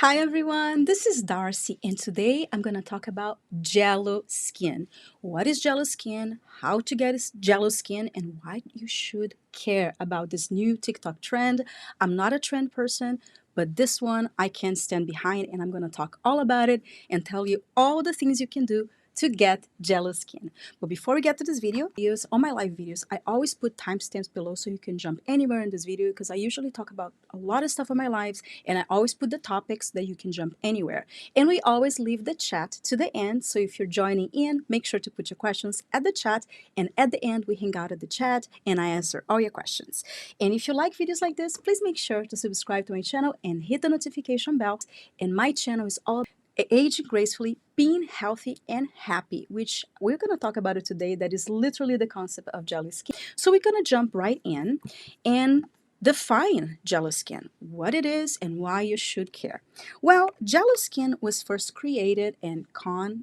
Hi everyone, this is Darcy, and today I'm going to talk about Jello Skin. What is Jello Skin, how to get Jello Skin, and why you should care about this new TikTok trend. I'm not a trend person, but this one I can stand behind, and I'm going to talk all about it and tell you all the things you can do to get Jello Skin. But before we get to this video, on my live videos, I always put timestamps below so you can jump anywhere in this video because I usually talk about a lot of stuff in my lives and I always put the topics that you can jump anywhere. And we always leave the chat to the end, so if you're joining in, make sure to put your questions at the chat, and at the end we hang out at the chat and I answer all your questions. And if you like videos like this, please make sure to subscribe to my channel and hit the notification bell. And my channel is all aging gracefully, being healthy and happy, which we're going to talk about it today. That is literally the concept of Jello Skin. So we're going to jump right in and define Jello Skin, what it is and why you should care. Well, Jello Skin was first created, and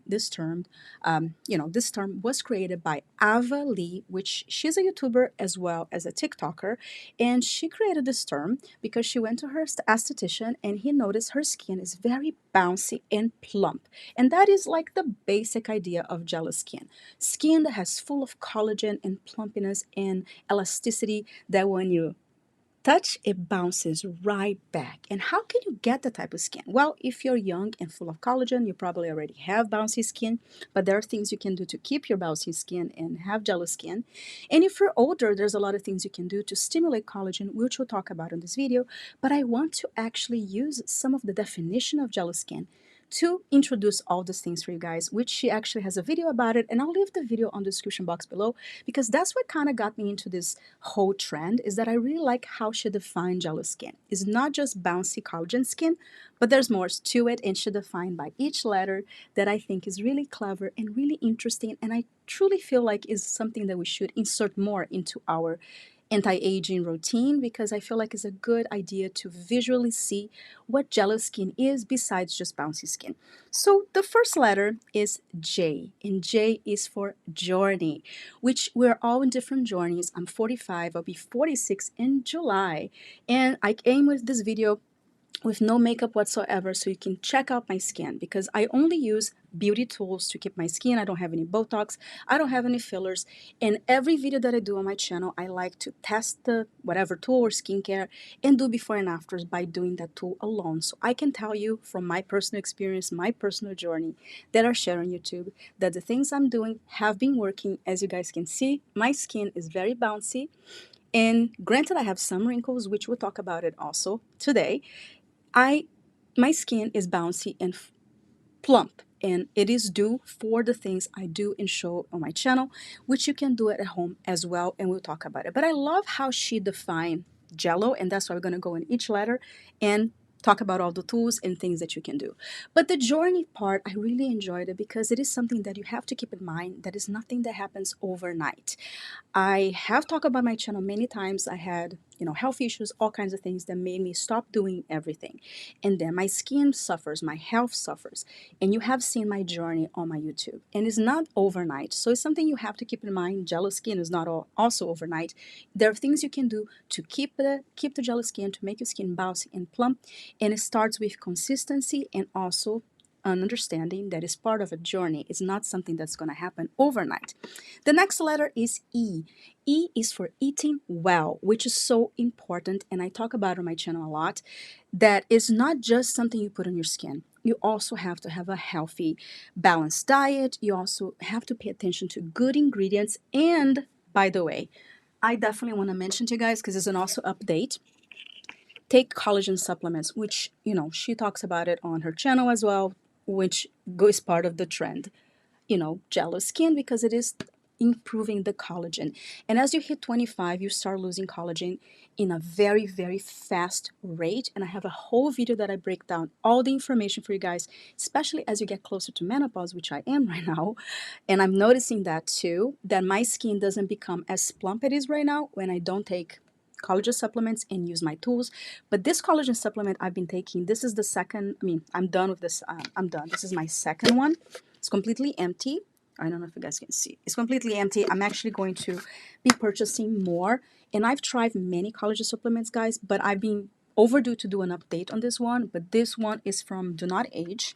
this term was created by Ava Lee, which she's a YouTuber as well as a TikToker, and she created this term because she went to her esthetician and he noticed her skin is very bouncy and plump, and that is like the basic idea of Jello Skin. Skin that has full of collagen and plumpiness and elasticity that when you touch, it bounces right back. And how can you get that type of skin? Well, if you're young and full of collagen, you probably already have bouncy skin, but there are things you can do to keep your bouncy skin and have Jello Skin. And if you're older, there's a lot of things you can do to stimulate collagen, which we'll talk about in this video. But I want to actually use some of the definition of Jello Skin to introduce all these things for you guys, which she actually has a video about it, and I'll leave the video on the description box below because that's what kind of got me into this whole trend, is that I really like how she defined Jello Skin. It's not just bouncy collagen skin, but there's more to it, and she defined by each letter that I think is really clever and really interesting, and I truly feel like is something that we should insert more into our anti-aging routine, because I feel like it's a good idea to visually see what Jello Skin is besides just bouncy skin. So the first letter is J, and J is for journey, which we're all in different journeys. I'm 45, I'll be 46 in July, and I came with this video with no makeup whatsoever, so you can check out my skin, because I only use beauty tools to keep my skin. I don't have any Botox, I don't have any fillers, and every video that I do on my channel, I like to test the whatever tool or skincare and do before and afters by doing that tool alone. So I can tell you from my personal experience, my personal journey that I share on YouTube, that the things I'm doing have been working. As you guys can see, my skin is very bouncy, and granted I have some wrinkles, which we'll talk about it also today. My skin is bouncy and plump, and it is due for the things I do and show on my channel, which you can do it at home as well, and we'll talk about it. But I love how she defined Jello, and that's why we're going to go in each letter and talk about all the tools and things that you can do. But the journey part, I really enjoyed it because it is something that you have to keep in mind. That is nothing that happens overnight. I have talked about my channel many times. I had, health issues, all kinds of things that made me stop doing everything. And then my skin suffers, my health suffers. And you have seen my journey on my YouTube. And it's not overnight. So it's something you have to keep in mind. Jello Skin is not also overnight. There are things you can do to keep the Jello Skin, to make your skin bouncy and plump. And it starts with consistency and also an understanding that is part of a journey. It's not something that's going to happen overnight. The next letter is E. E is for eating well, which is so important, and I talk about it on my channel a lot. That is not just something you put on your skin. You also have to have a healthy, balanced diet. You also have to pay attention to good ingredients. And by the way, I definitely want to mention to you guys, because it's an also update, take collagen supplements, which, she talks about it on her channel as well, which is part of the trend, Jello Skin, because it is improving the collagen. And as you hit 25, you start losing collagen in a very, very fast rate. And I have a whole video that I break down all the information for you guys, especially as you get closer to menopause, which I am right now. And I'm noticing that too, that my skin doesn't become as plump it is right now when I don't take collagen supplements and use my tools. But this collagen supplement I've been taking, this is the second, I'm done with this. I'm done. This is my second one. It's completely empty. I don't know if you guys can see. It's completely empty. I'm actually going to be purchasing more. And I've tried many collagen supplements, guys, but I've been overdue to do an update on this one, but this one is from DONOTAGE.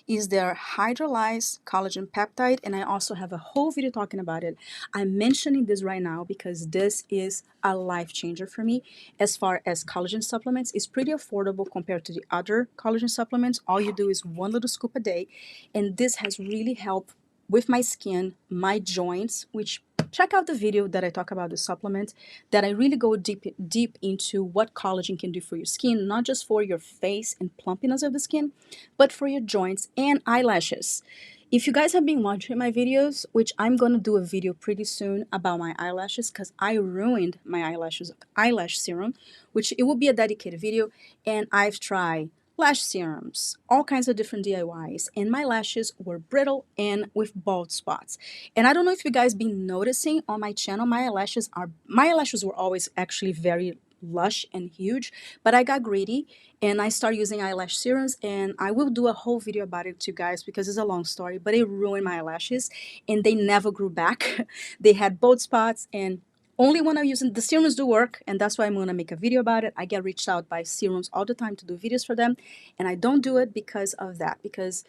Is their hydrolyzed collagen peptide, and I also have a whole video talking about it. I'm mentioning this right now because this is a life changer for me. As far as collagen supplements, it's pretty affordable compared to the other collagen supplements. All you do is one little scoop a day, and this has really helped with my skin, my joints, which check out the video that I talk about the supplement, that I really go deep into what collagen can do for your skin, not just for your face and plumpiness of the skin, but for your joints and eyelashes. If you guys have been watching my videos, which I'm going to do a video pretty soon about my eyelashes because I ruined my eyelashes with eyelash serum, which it will be a dedicated video, and I've tried lash serums, all kinds of different DIYs, and my lashes were brittle and with bald spots. And I don't know if you guys been noticing on my channel, my eyelashes were always actually very lush and huge, but I got greedy and I started using eyelash serums, and I will do a whole video about it to you guys because it's a long story, but it ruined my eyelashes and they never grew back. They had bald spots, and only when I'm using the serums do work, and that's why I'm going to make a video about it. I get reached out by serums all the time to do videos for them, and I don't do it because of that, because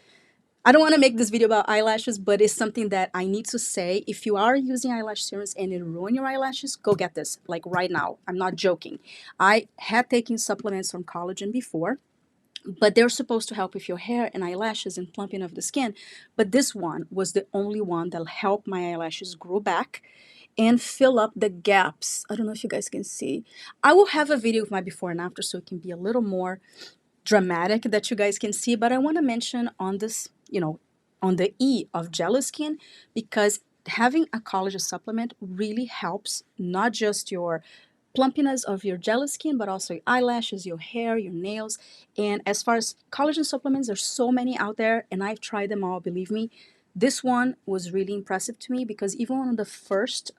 I don't want to make this video about eyelashes, but it's something that I need to say. If you are using eyelash serums and it ruin your eyelashes, go get this, like right now. I'm not joking. I had taken supplements from collagen before, but they're supposed to help with your hair and eyelashes and plumping of the skin. But this one was the only one that helped my eyelashes grow back and fill up the gaps. I don't know if you guys can see. I will have a video of my before and after so it can be a little more dramatic that you guys can see, but I want to mention on this, on the E of Jello Skin, because having a collagen supplement really helps not just your plumpiness of your jello skin, but also your eyelashes, your hair, your nails. And as far as collagen supplements, there's so many out there, and I've tried them all, believe me. This one was really impressive to me because even on the first,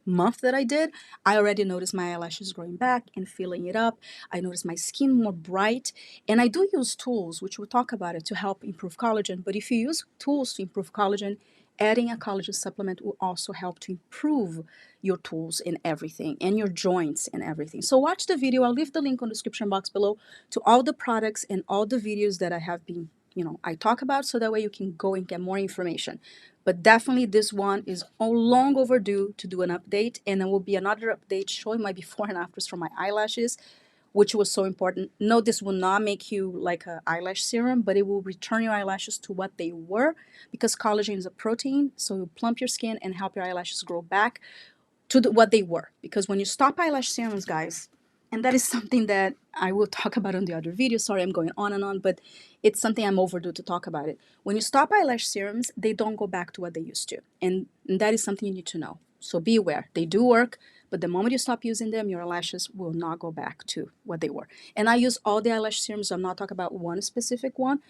month that I did, I already noticed my eyelashes growing back and filling it up. I noticed my skin more bright, and I do use tools, which we'll talk about it, to help improve collagen. But if you use tools to improve collagen, adding a collagen supplement will also help to improve your tools and everything, and your joints and everything. So watch the video. I'll leave the link on the description box below to all the products and all the videos that I have been, I talk about, so that way you can go and get more information. But definitely this one is long overdue to do an update, and there will be another update showing my before and afters for my eyelashes, which was so important. No, this will not make you like an eyelash serum, but it will return your eyelashes to what they were, because collagen is a protein, so it will plump your skin and help your eyelashes grow back to what they were. Because when you stop eyelash serums, guys, and that is something that I will talk about on the other video. Sorry, I'm going on and on, but it's something I'm overdue to talk about it. When you stop eyelash serums, they don't go back to what they used to. And that is something you need to know. So be aware. They do work, but the moment you stop using them, your eyelashes will not go back to what they were. And I use all the eyelash serums. I'm not talking about one specific one,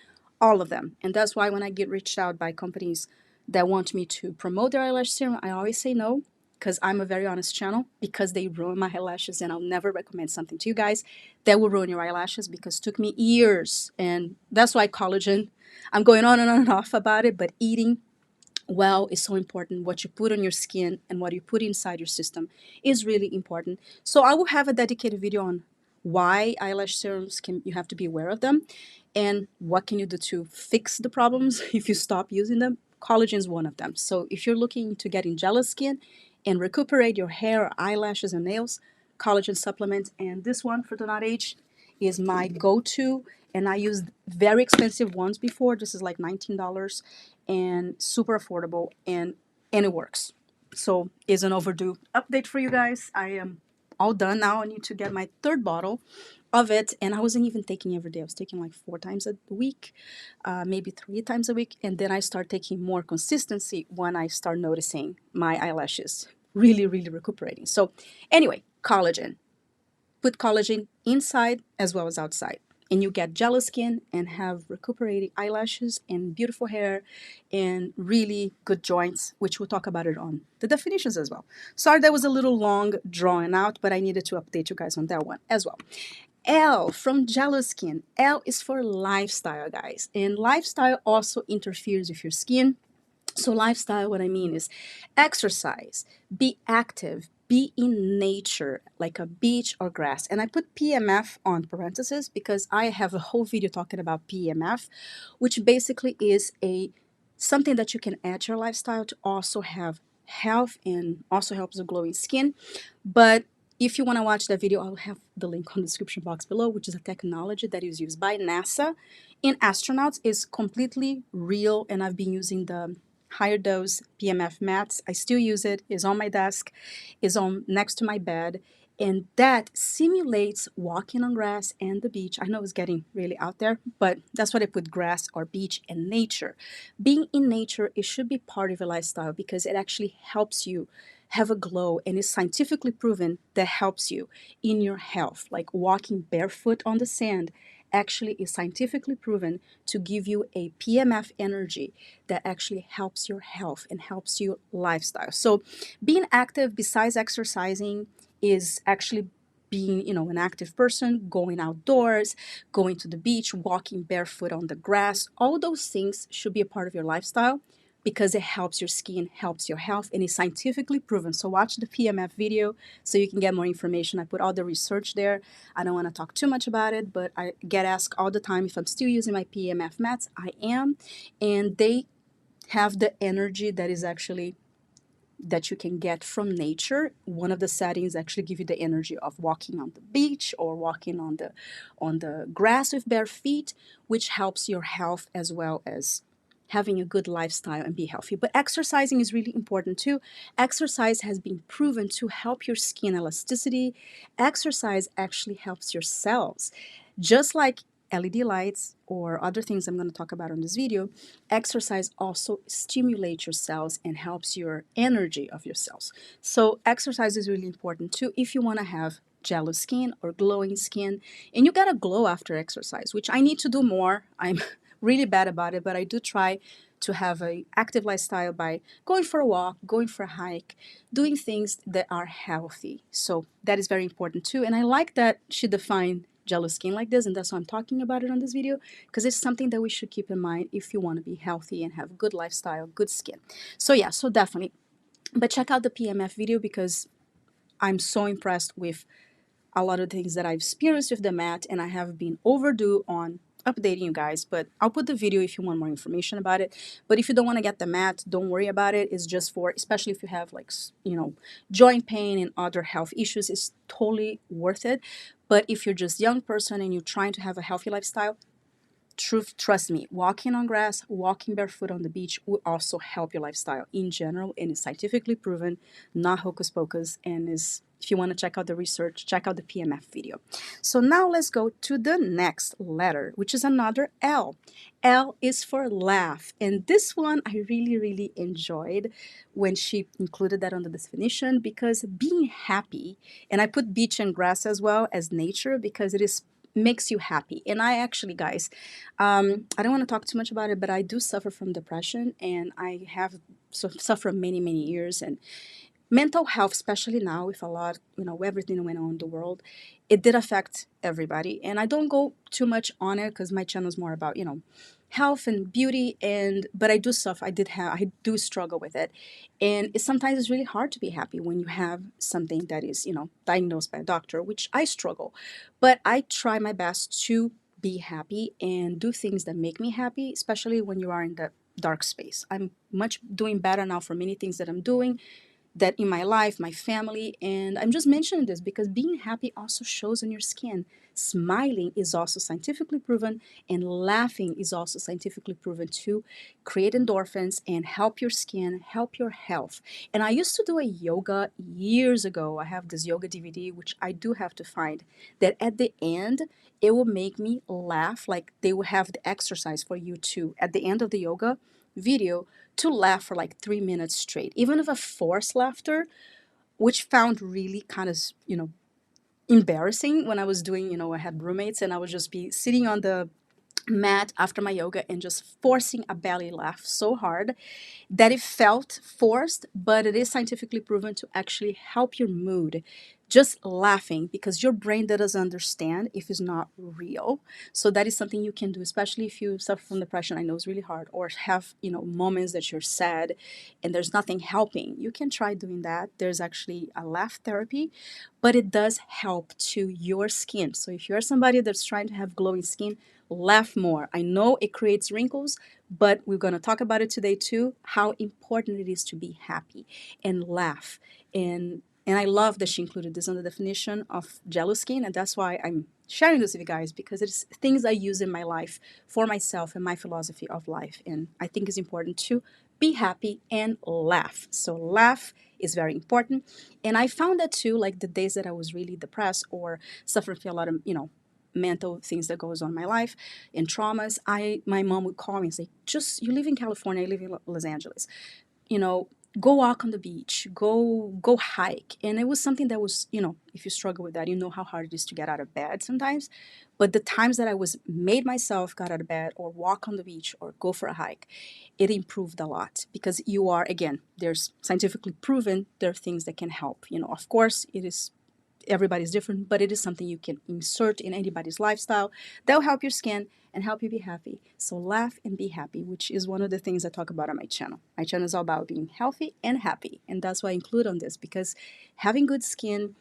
all of them. And that's why when I get reached out by companies that want me to promote their eyelash serum, I always say no, because I'm a very honest channel, because they ruin my eyelashes, and I'll never recommend something to you guys that will ruin your eyelashes, because it took me years. And that's why collagen, I'm going on and off about it, but eating well is so important. What you put on your skin and what you put inside your system is really important. So I will have a dedicated video on why eyelash serums you have to be aware of them, and what can you do to fix the problems if you stop using them. Collagen is one of them. So if you're looking to get in Jello Skin and recuperate your hair, eyelashes, and nails, collagen supplement, and this one for DONOTAGE is my go-to. And I used very expensive ones before. This is like $19 and super affordable, and it works. So it's an overdue update for you guys. I am all done now. I need to get my third bottle of it, and I wasn't even taking every day. I was taking like 4 times a week, maybe 3 times a week, and then I start taking more consistency when I start noticing my eyelashes really, really recuperating. So anyway, collagen. Put collagen inside as well as outside, and you get Jello Skin and have recuperating eyelashes and beautiful hair and really good joints, which we'll talk about it on the definitions as well. Sorry that was a little long drawn out, but I needed to update you guys on that one as well. L from Jello Skin. L is for lifestyle, guys, and lifestyle also interferes with your skin. So lifestyle, what I mean is exercise, be active, be in nature, like a beach or grass. And I put PMF on parentheses because I have a whole video talking about PMF, which basically is a something that you can add to your lifestyle to also have health and also helps with glowing skin. But if you want to watch that video, I'll have the link on the description box below, which is a technology that is used by NASA in astronauts. Is completely real, and I've been using the higher dose PMF mats. I still use it. It's on my desk, is on next to my bed, and that simulates walking on grass and the beach. I know it's getting really out there, but that's what I put: grass or beach and nature. Being in nature, it should be part of your lifestyle because it actually helps you have a glow, and is scientifically proven that helps you in your health. Like walking barefoot on the sand actually is scientifically proven to give you a PMF energy that actually helps your health and helps your lifestyle. So being active besides exercising is actually being, an active person, going outdoors, going to the beach, walking barefoot on the grass. All those things should be a part of your lifestyle because it helps your skin, helps your health, and is scientifically proven. So watch the PMF video so you can get more information. I put all the research there. I don't want to talk too much about it, but I get asked all the time if I'm still using my PMF mats. I am, and they have the energy that is actually that you can get from nature. One of the settings actually give you the energy of walking on the beach or walking on the grass with bare feet, which helps your health as well as having a good lifestyle and be healthy. But exercising is really important too. Exercise has been proven to help your skin elasticity. Exercise actually helps your cells. Just like LED lights or other things I'm going to talk about on this video, exercise also stimulates your cells and helps your energy of your cells. So exercise is really important too if you want to have jello skin or glowing skin, and you gotta glow after exercise, which I need to do more. I'm really bad about it, but I do try to have a active lifestyle by going for a walk, going for a hike, doing things that are healthy. So that is very important too. And I like that she defined jello skin like this, and that's why I'm talking about it on this video, because it's something that we should keep in mind if you want to be healthy and have good lifestyle, good skin. So yeah, so definitely. But check out the PMF video because I'm so impressed with a lot of things that I've experienced with the mat, and I have been overdue on updating you guys. But I'll put the video if you want more information about it. But if you don't want to get the mat, don't worry about it. It's just for, especially if you have like joint pain and other health issues, it's totally worth it. But if you're just a young person and you're trying to have a healthy lifestyle, trust me, walking on grass, walking barefoot on the beach will also help your lifestyle in general, and is scientifically proven, not hocus pocus. And is, if you want to check out the research, check out the PMF video. So now let's go to the next letter, which is another L. L is for laugh, and this one I really enjoyed when she included that on the definition, because being happy, and I put beach and grass as well as nature because it is makes you happy. And I actually, guys, I don't want to talk too much about it, but I do suffer from depression, and I have suffered many years. And mental health, especially now with a lot, everything that went on in the world, it did affect everybody. And I don't go too much on it because my channel is more about, health and beauty, but I do suffer. I do struggle with it. And sometimes it's really hard to be happy when you have something that is, diagnosed by a doctor, which I struggle. But I try my best to be happy and do things that make me happy, especially when you are in the dark space. I'm much doing better now for many things that I'm doing, that in my life, my family, and I'm just mentioning this because being happy also shows on your skin. Smiling is also scientifically proven, and laughing is also scientifically proven to create endorphins and help your skin, help your health. And I used to do a yoga years ago. I have this yoga DVD, which I do have to find, that at the end, it will make me laugh. Like they will have the exercise for you too at the end of the yoga video, to laugh for like 3 minutes straight, even if a forced laughter, which found really kind of, embarrassing when I was doing, I had roommates and I would just be sitting on the mat after my yoga and just forcing a belly laugh so hard that it felt forced, but it is scientifically proven to actually help your mood. just laughing, because your brain doesn't understand if it's not real. So that is something you can do, especially if you suffer from depression. I know it's really hard, or have, moments that you're sad and there's nothing helping. You can try doing that. There's actually a laugh therapy, but it does help to your skin. So if you're somebody that's trying to have glowing skin, laugh more. I know it creates wrinkles, but we're going to talk about it today too, how important it is to be happy and laugh. And I love that she included this on the definition of Jello Skin, and that's why I'm sharing this with you guys, because it's things I use in my life for myself and my philosophy of life. And I think it's important to be happy and laugh. So laugh is very important. And I found that too, like the days that I was really depressed or suffering from a lot of, mental things that goes on in my life and traumas, my mom would call me and say, just, you live in California, I live in Los Angeles, you know, go walk on the beach, go hike. And it was something that was, if you struggle with that, you know how hard it is to get out of bed sometimes. But the times that I was made myself got out of bed or walk on the beach or go for a hike, it improved a lot, because you are, again, there's scientifically proven there are things that can help. Of course it is, everybody's different, but it is something you can insert in anybody's lifestyle that will help your skin and help you be happy. So laugh and be happy, which is one of the things I talk about on my channel. My channel is all about being healthy and happy, and that's why I include on this, because having good skin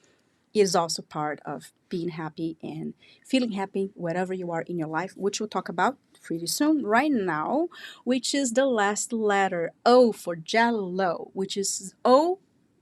is also part of being happy and feeling happy wherever you are in your life, which we'll talk about pretty soon. Right now, which is the last letter, O for Jello, which is O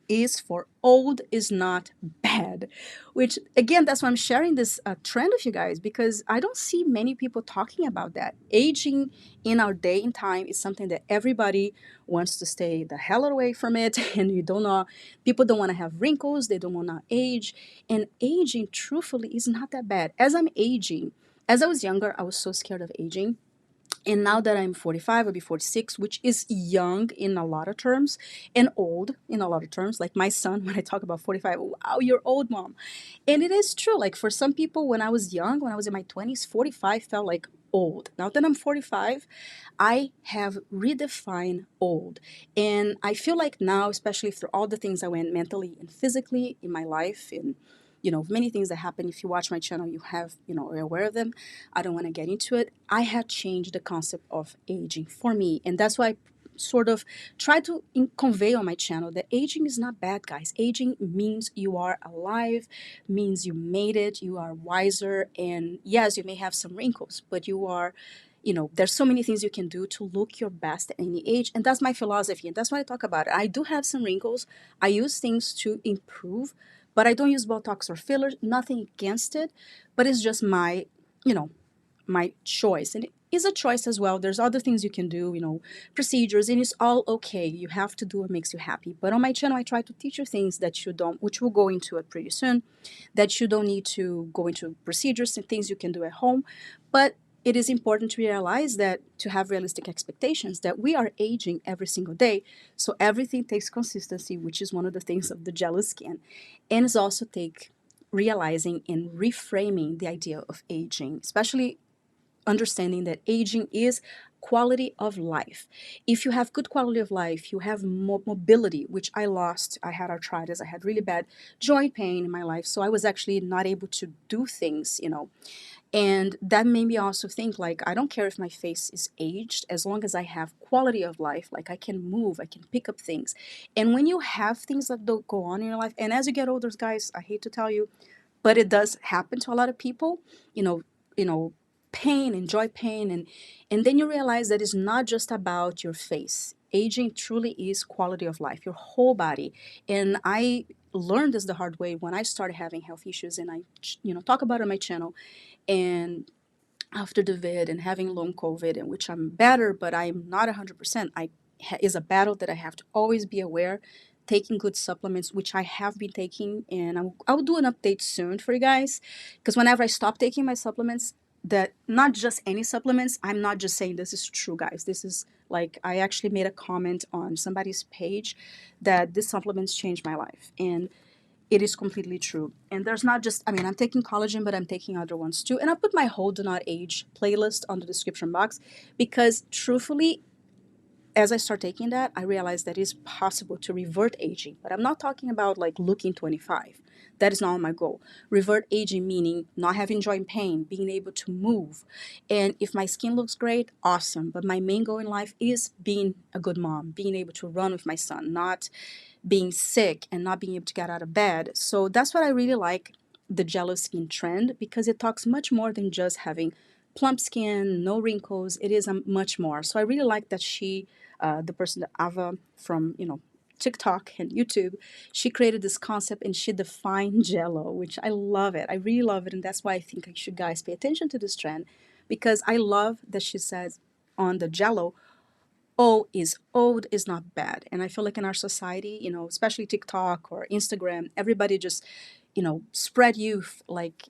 is for old is not bad, which again, that's why I'm sharing this trend with you guys, because I don't see many people talking about that. Aging in our day and time is something that everybody wants to stay the hell away from it. And you don't know, people don't want to have wrinkles, they don't want to age. And aging, truthfully, is not that bad. As I'm aging, as I was younger, I was so scared of aging. And now that I'm 45, I'll be 46, which is young in a lot of terms and old in a lot of terms. Like my son, when I talk about 45, wow, you're old, mom. And it is true. Like for some people, when I was young, when I was in my 20s, 45 felt like old. Now that I'm 45, I have redefined old. And I feel like now, especially through all the things I went mentally and physically in my life, and many things that happen. If you watch my channel, you have, are aware of them. I don't want to get into it. I had changed the concept of aging for me. And that's why I sort of try to convey on my channel that aging is not bad, guys. Aging means you are alive, means you made it, you are wiser. And yes, you may have some wrinkles, but you are, there's so many things you can do to look your best at any age. And that's my philosophy. And that's why I talk about it. I do have some wrinkles. I use things to improve, but I don't use Botox or fillers, nothing against it, but it's just my, my choice. And it is a choice as well. There's other things you can do, procedures, and it's all okay. You have to do what makes you happy. But on my channel, I try to teach you things that you don't, which we'll go into it pretty soon, that you don't need to go into procedures and things you can do at home. But it is important to realize that, to have realistic expectations, that we are aging every single day. So everything takes consistency, which is one of the things of the Jello Skin. And it's also take realizing and reframing the idea of aging, especially understanding that aging is quality of life. If you have good quality of life, you have mobility, which I lost. I had arthritis. I had really bad joint pain in my life. So I was actually not able to do things, and that made me also think, like, I don't care if my face is aged, as long as I have quality of life, like I can move, I can pick up things. And when you have things that don't go on in your life, and as you get older, guys, I hate to tell you, but it does happen to a lot of people, you know, you know, pain and joint pain, and then you realize that it's not just about your face. Aging truly is quality of life, your whole body. And I learned this the hard way when I started having health issues, and I, talk about it on my channel. And after the vid and having long COVID, in which I'm better, but I'm not 100%, is a battle that I have to always be aware. Taking good supplements, which I have been taking, and I'll do an update soon for you guys, because whenever I stop taking my supplements, that not just any supplements, I'm not just saying this is true, guys. This is like, I actually made a comment on somebody's page that these supplements changed my life, and it is completely true. And there's not just, I'm taking collagen, but I'm taking other ones too. And I'll put my whole Do Not Age playlist on the description box, because truthfully, as I start taking that, I realized that it's possible to revert aging. But I'm not talking about like looking 25. That is not my goal. Revert aging meaning not having joint pain, being able to move. And if my skin looks great, awesome. But my main goal in life is being a good mom, being able to run with my son, not being sick and not being able to get out of bed. So that's what I really like the Jello Skin trend, because it talks much more than just having plump skin, no wrinkles. It is much more. So I really like that the person that Ava from TikTok and YouTube, she created this concept and she defined Jello, which I love it. I really love it, and that's why I think I should guys pay attention to this trend, because I love that she says on the Jello, old is not bad. And I feel like in our society, especially TikTok or Instagram, everybody just, spread youth like,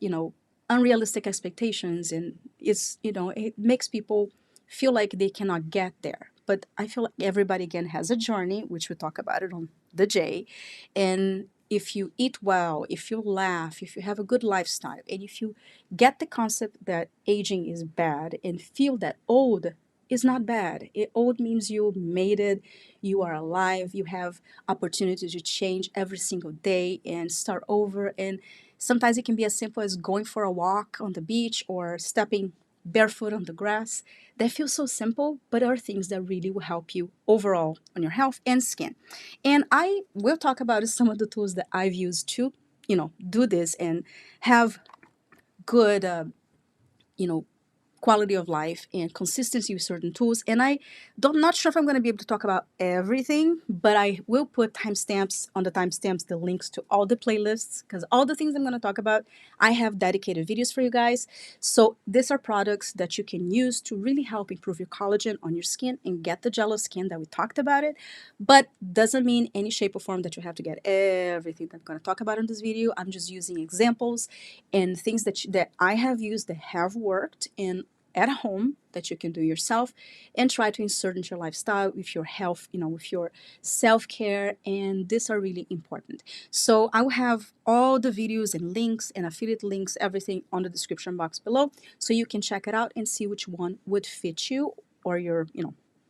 unrealistic expectations. And it makes people feel like they cannot get there. But I feel like everybody again has a journey, which we talk about it on the J. And if you eat well, if you laugh, if you have a good lifestyle, and if you get the concept that aging is bad and feel that old is not bad. Old means you made it, you are alive, you have opportunities to change every single day and start over. And sometimes it can be as simple as going for a walk on the beach or stepping barefoot on the grass. That feels so simple, but are things that really will help you overall on your health and skin. And I will talk about some of the tools that I've used to, do this and have good, you know, quality of life and consistency with certain tools. And not sure if I'm going to be able to talk about everything, but I will put timestamps on the timestamps, the links to all the playlists, because all the things I'm going to talk about, I have dedicated videos for you guys. So these are products that you can use to really help improve your collagen on your skin and get the Jello skin that we talked about it. But doesn't mean any shape or form that you have to get everything that I'm going to talk about in this video. I'm just using examples and things that I have used that have worked and at home that you can do yourself, and try to insert into your lifestyle with your health, with your self-care. And these are really important. So I will have all the videos and links and affiliate links, everything on the description box below, so you can check it out and see which one would fit you, or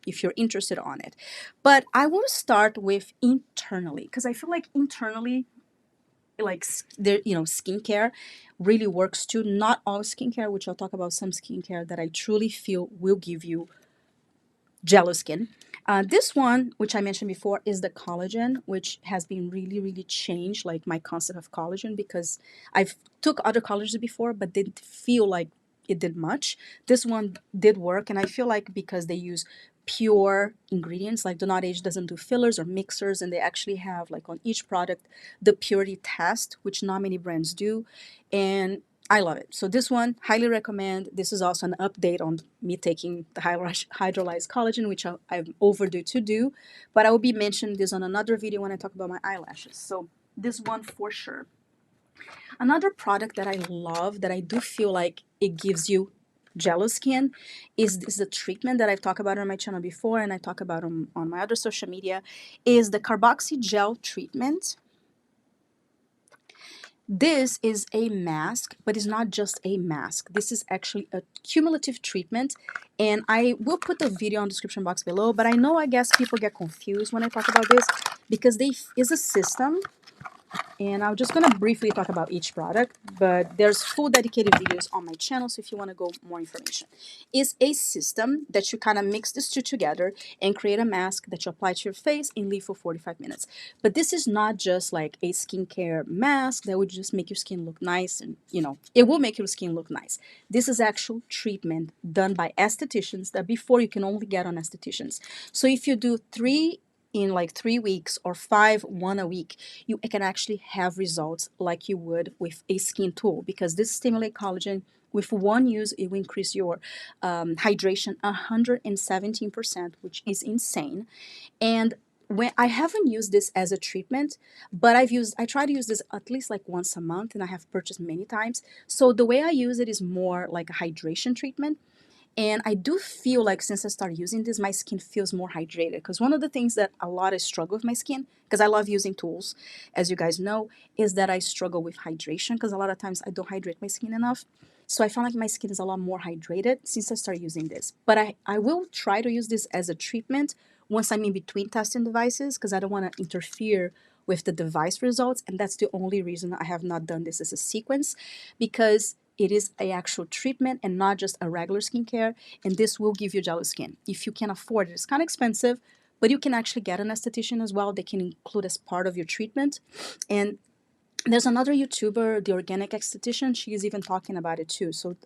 if you're interested on it. But I will start with internally, because I feel like internally, like skincare really works too. Not all skincare, which I'll talk about some skincare that I truly feel will give you Jello skin. This one, which I mentioned before, is the collagen, which has been really, really changed, like my concept of collagen, because I've took other collagens before, but didn't feel like it did much. This one did work, and I feel like because they use pure ingredients, like DONOTAGE doesn't do fillers or mixers, and they actually have like on each product the purity test, which not many brands do, and I love it. So this one, highly recommend. This is also an update on me taking the hydrolyzed collagen, which I'm overdue to do, but I will be mentioning this on another video when I talk about my eyelashes. So this one for sure. Another product that I love, that I do feel like it gives you Jello skin, is the treatment that I've talked about on my channel before, and I talk about on my other social media, is the carboxy gel treatment. This is a mask, but it's not just a mask. This is actually a cumulative treatment, and I will put the video on the description box below, but I guess people get confused when I talk about this, because is a system. And I'm just going to briefly talk about each product, but there's full dedicated videos on my channel, so if you want to go more information. It's a system that you kind of mix these two together and create a mask that you apply to your face and leave for 45 minutes. But this is not just like a skincare mask that would just make your skin look nice, and it will make your skin look nice. This is actual treatment done by estheticians that before you can only get on estheticians. So if you do 3 in like 3 weeks or 5, 1 a week, you can actually have results like you would with a skin tool, because this stimulate collagen. With one use, it will increase your hydration 117%, which is insane. And when I haven't used this as a treatment, but I try to use this at least like once a month, and I have purchased many times. So the way I use it is more like a hydration treatment. And I do feel like since I started using this, my skin feels more hydrated. Because one of the things that a lot I struggle with my skin, because I love using tools, as you guys know, is that I struggle with hydration, because a lot of times I don't hydrate my skin enough. So I found like my skin is a lot more hydrated since I started using this. But I will try to use this as a treatment once I'm in between testing devices, because I don't want to interfere with the device results. And that's the only reason I have not done this as a sequence, because it is a actual treatment and not just a regular skincare. And this will give you jello skin. If you can afford it, it's kind of expensive, but you can actually get an esthetician as well. They can include as part of your treatment. And there's another YouTuber, the Organic Esthetician. She's even talking about it too. So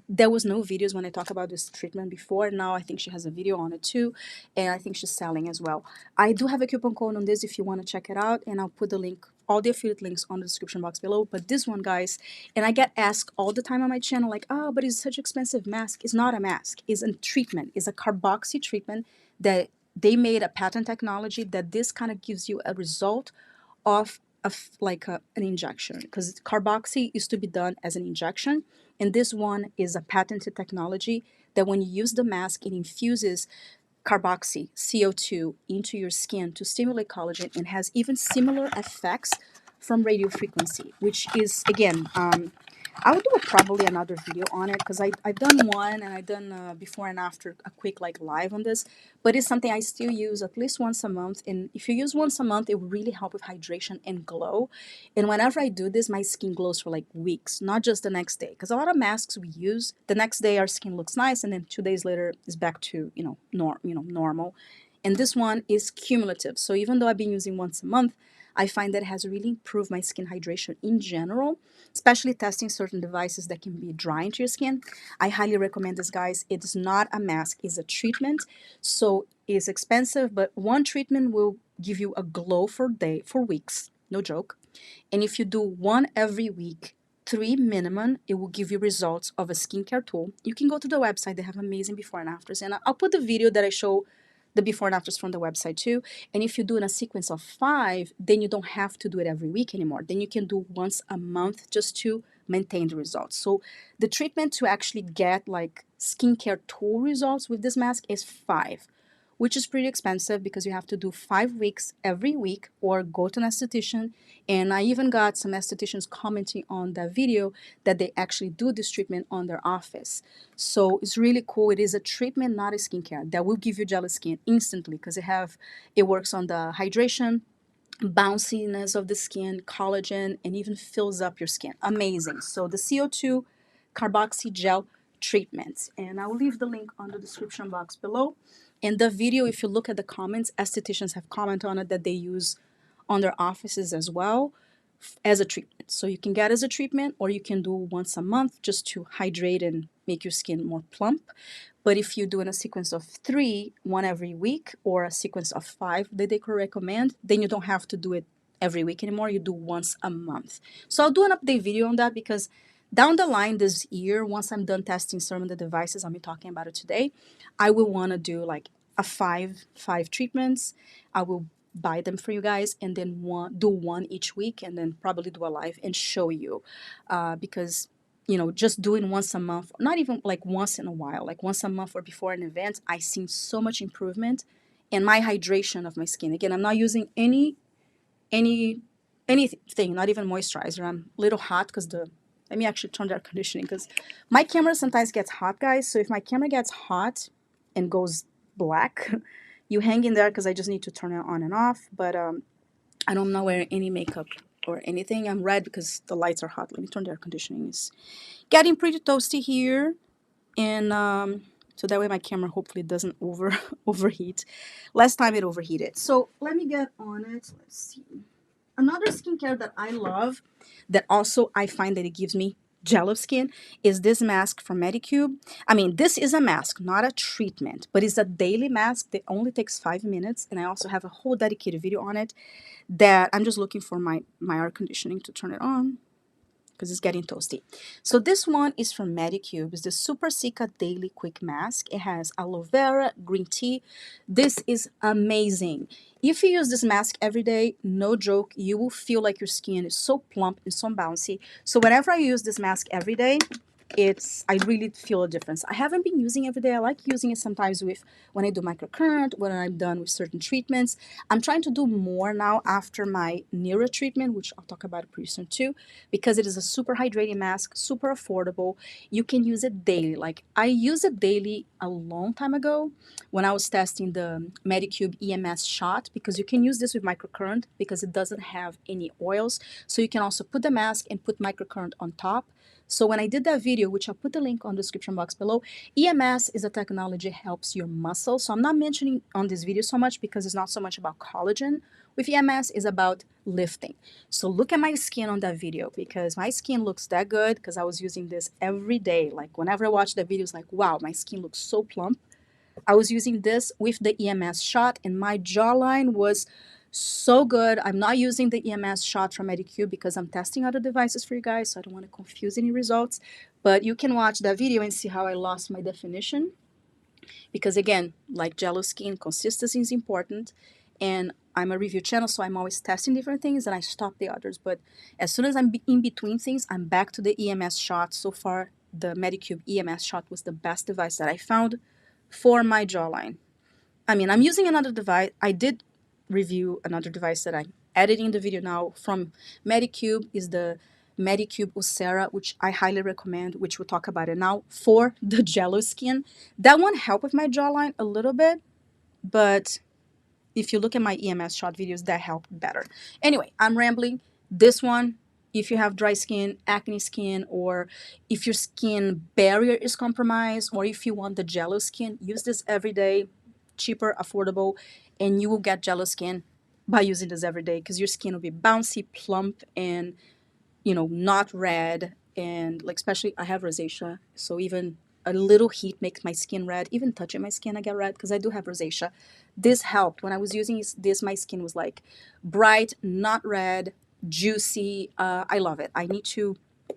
there was no videos when I talk about this treatment before. Now I think she has a video on it too, and I think she's selling as well. I do have a coupon code on this if you want to check it out, and I'll put the link, all the affiliate links on the description box below. But this one, guys, and I get asked all the time on my channel, like, oh, but it's such an expensive mask. It's not a mask. It's a treatment. It's a carboxy treatment that they made a patent technology that this kind of gives you a result of an injection, because carboxy used to be done as an injection, and this one is a patented technology that when you use the mask, it infuses carboxy, CO2, into your skin to stimulate collagen, and has even similar effects from radio frequency, which is, again, I will do probably another video on it, because I've done one, and I've done before and after, a quick like live on this, but it's something I still use at least once a month. And if you use once a month, it will really help with hydration and glow. And whenever I do this, my skin glows for like weeks, not just the next day, because a lot of masks we use, the next day our skin looks nice, and then 2 days later is back to normal. And this one is cumulative, so even though I've been using once a month, I find that it has really improved my skin hydration in general, especially testing certain devices that can be drying to your skin. I highly recommend this, guys. It's not a mask, it's a treatment. So it's expensive, but one treatment will give you a glow for weeks, no joke. And if you do one every week, 3 minimum, it will give you results of a skincare tool. You can go to the website, they have amazing before and afters. And I'll put the video that I show the before and afters from the website too. And if you do in a sequence of 5, then you don't have to do it every week anymore. Then you can do once a month just to maintain the results. So the treatment to actually get like skincare tool results with this mask is 5, which is pretty expensive, because you have to do 5 weeks every week or go to an esthetician. And I even got some estheticians commenting on that video that they actually do this treatment on their office. So it's really cool. It is a treatment, not a skincare, that will give you jello skin instantly, because it works on the hydration, bounciness of the skin, collagen, and even fills up your skin. Amazing. So the CO2 carboxy gel treatments, and I will leave the link on the description box below. And the video, if you look at the comments, estheticians have commented on it that they use on their offices as well as a treatment. So you can get as a treatment, or you can do once a month just to hydrate and make your skin more plump. But if you do in a sequence of 3, one every week, or a sequence of 5 that they could recommend, then you don't have to do it every week anymore. You do once a month. So I'll do an update video on that, because down the line this year, once I'm done testing some of the devices, I'll be talking about it today, I will want to do like a 5 treatments. I will buy them for you guys, and then do one each week, and then probably do a live and show you, because just doing once a month, not even like once in a while, like once a month or before an event, I seen so much improvement in my hydration of my skin. Again, I'm not using anything, not even moisturizer. I'm a little hot because let me actually turn the air conditioning, because my camera sometimes gets hot, guys. So if my camera gets hot and goes black, you hang in there, because I just need to turn it on and off. But I'm not wearing any makeup or anything. I'm red because the lights are hot. Let me turn the air conditioning. It's getting pretty toasty here, and so that way my camera hopefully doesn't overheat. Last time it overheated. So let me get on it. Let's see. Another skincare that I love, that also I find that it gives me jello skin, is this mask from Medicube. I mean, this is a mask, not a treatment, but it's a daily mask that only takes 5 minutes. And I also have a whole dedicated video on it, that I'm just looking for my air conditioning to turn it on, because it's getting toasty. So this one is from Medicube. It's the Super Cica Daily Quick Mask. It has aloe vera, green tea. This is amazing. If you use this mask every day, no joke, you will feel like your skin is so plump and so bouncy. So whenever I use this mask every day, I really feel a difference. I haven't been using it every day. I like using it sometimes with when I do microcurrent, when I'm done with certain treatments. I'm trying to do more now after my NEWA treatment, which I'll talk about pretty soon too, because it is a super hydrating mask, super affordable. You can use it daily. Like I used it daily a long time ago when I was testing the Medicube EMS shot, because you can use this with microcurrent because it doesn't have any oils. So you can also put the mask and put microcurrent on top. So when I did that video, which I'll put the link on the description box below, EMS is a technology that helps your muscles. So I'm not mentioning on this video so much because it's not so much about collagen. With EMS, it's about lifting. So look at my skin on that video, because my skin looks that good because I was using this every day. Like whenever I watch the video, it's like, wow, my skin looks so plump. I was using this with the EMS shot and my jawline was so good. I'm not using the EMS shot from Medicube because I'm testing other devices for you guys, so I don't want to confuse any results. But you can watch that video and see how I lost my definition. Because again, like Jello Skin, consistency is important. And I'm a review channel, so I'm always testing different things and I stop the others. But as soon as I'm in between things, I'm back to the EMS shot. So far, the Medicube EMS shot was the best device that I found for my jawline. I mean, I'm using another device. I did review another device that I'm editing the video now from Medicube, is the Medicube USSERA, which I highly recommend, which we'll talk about it now, for the Jello Skin. That one helped with my jawline a little bit, but if you look at my EMS shot videos, that helped better. Anyway, I'm rambling. This one, if you have dry skin, acne skin, or if your skin barrier is compromised, or if you want the Jello Skin, use this every day. Cheaper, affordable, and you will get Jello Skin by using this every day, because your skin will be bouncy, plump, and not red. And like, especially I have rosacea, so even a little heat makes my skin red. Even touching my skin I get red because I do have rosacea. This helped. When I was using this, my skin was like bright, not red, juicy. I love it. I need to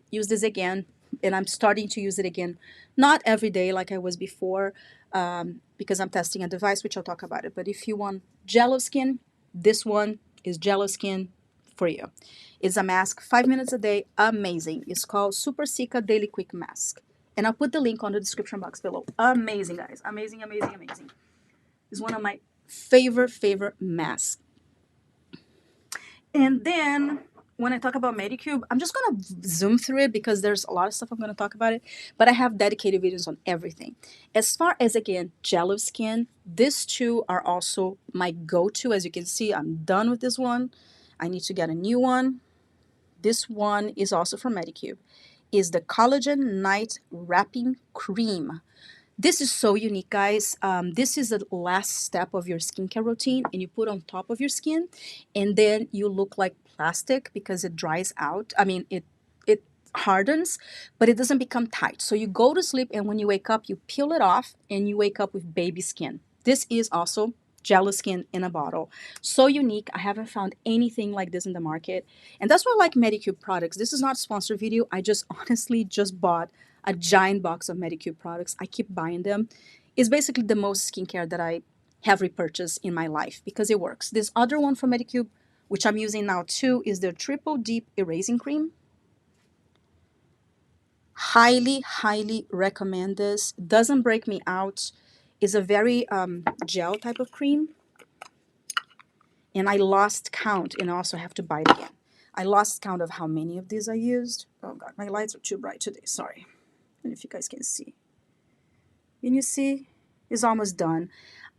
use this again, and I'm starting to use it again, not every day like I was before, because I'm testing a device, which I'll talk about it. But if you want Jello Skin, this one is Jello Skin for you. It's a mask, 5 minutes a day, amazing. It's called Super Cica Daily Quick Mask. And I'll put the link on the description box below. Amazing, guys. Amazing, amazing, amazing. It's one of my favorite masks. And then when I talk about Medicube, I'm just going to zoom through it because there's a lot of stuff I'm going to talk about it. But I have dedicated videos on everything. As far as, again, Jello Skin, these two are also my go-to. As you can see, I'm done with this one. I need to get a new one. This one is also from Medicube. Is the Collagen Night Wrapping Cream. This is so unique, guys. This is the last step of your skincare routine, and you put on top of your skin, and then you look like plastic because it dries out. I mean, it hardens, but it doesn't become tight. So you go to sleep, and when you wake up, you peel it off, and you wake up with baby skin. This is also Jello Skin in a bottle. So unique. I haven't found anything like this in the market. And that's why I like Medicube products. This is not a sponsored video. I just honestly just bought a giant box of Medicube products. I keep buying them. It's basically the most skincare that I have repurchased in my life because it works. This other one from Medicube, which I'm using now too, is their Triple Deep Erasing Cream. Highly recommend this. Doesn't break me out. It's a very gel type of cream. And I lost count, and I also have to buy it again. I lost count of how many of these I used. Oh God, my lights are too bright today, sorry. And if you guys can see. Can you see? It's almost done.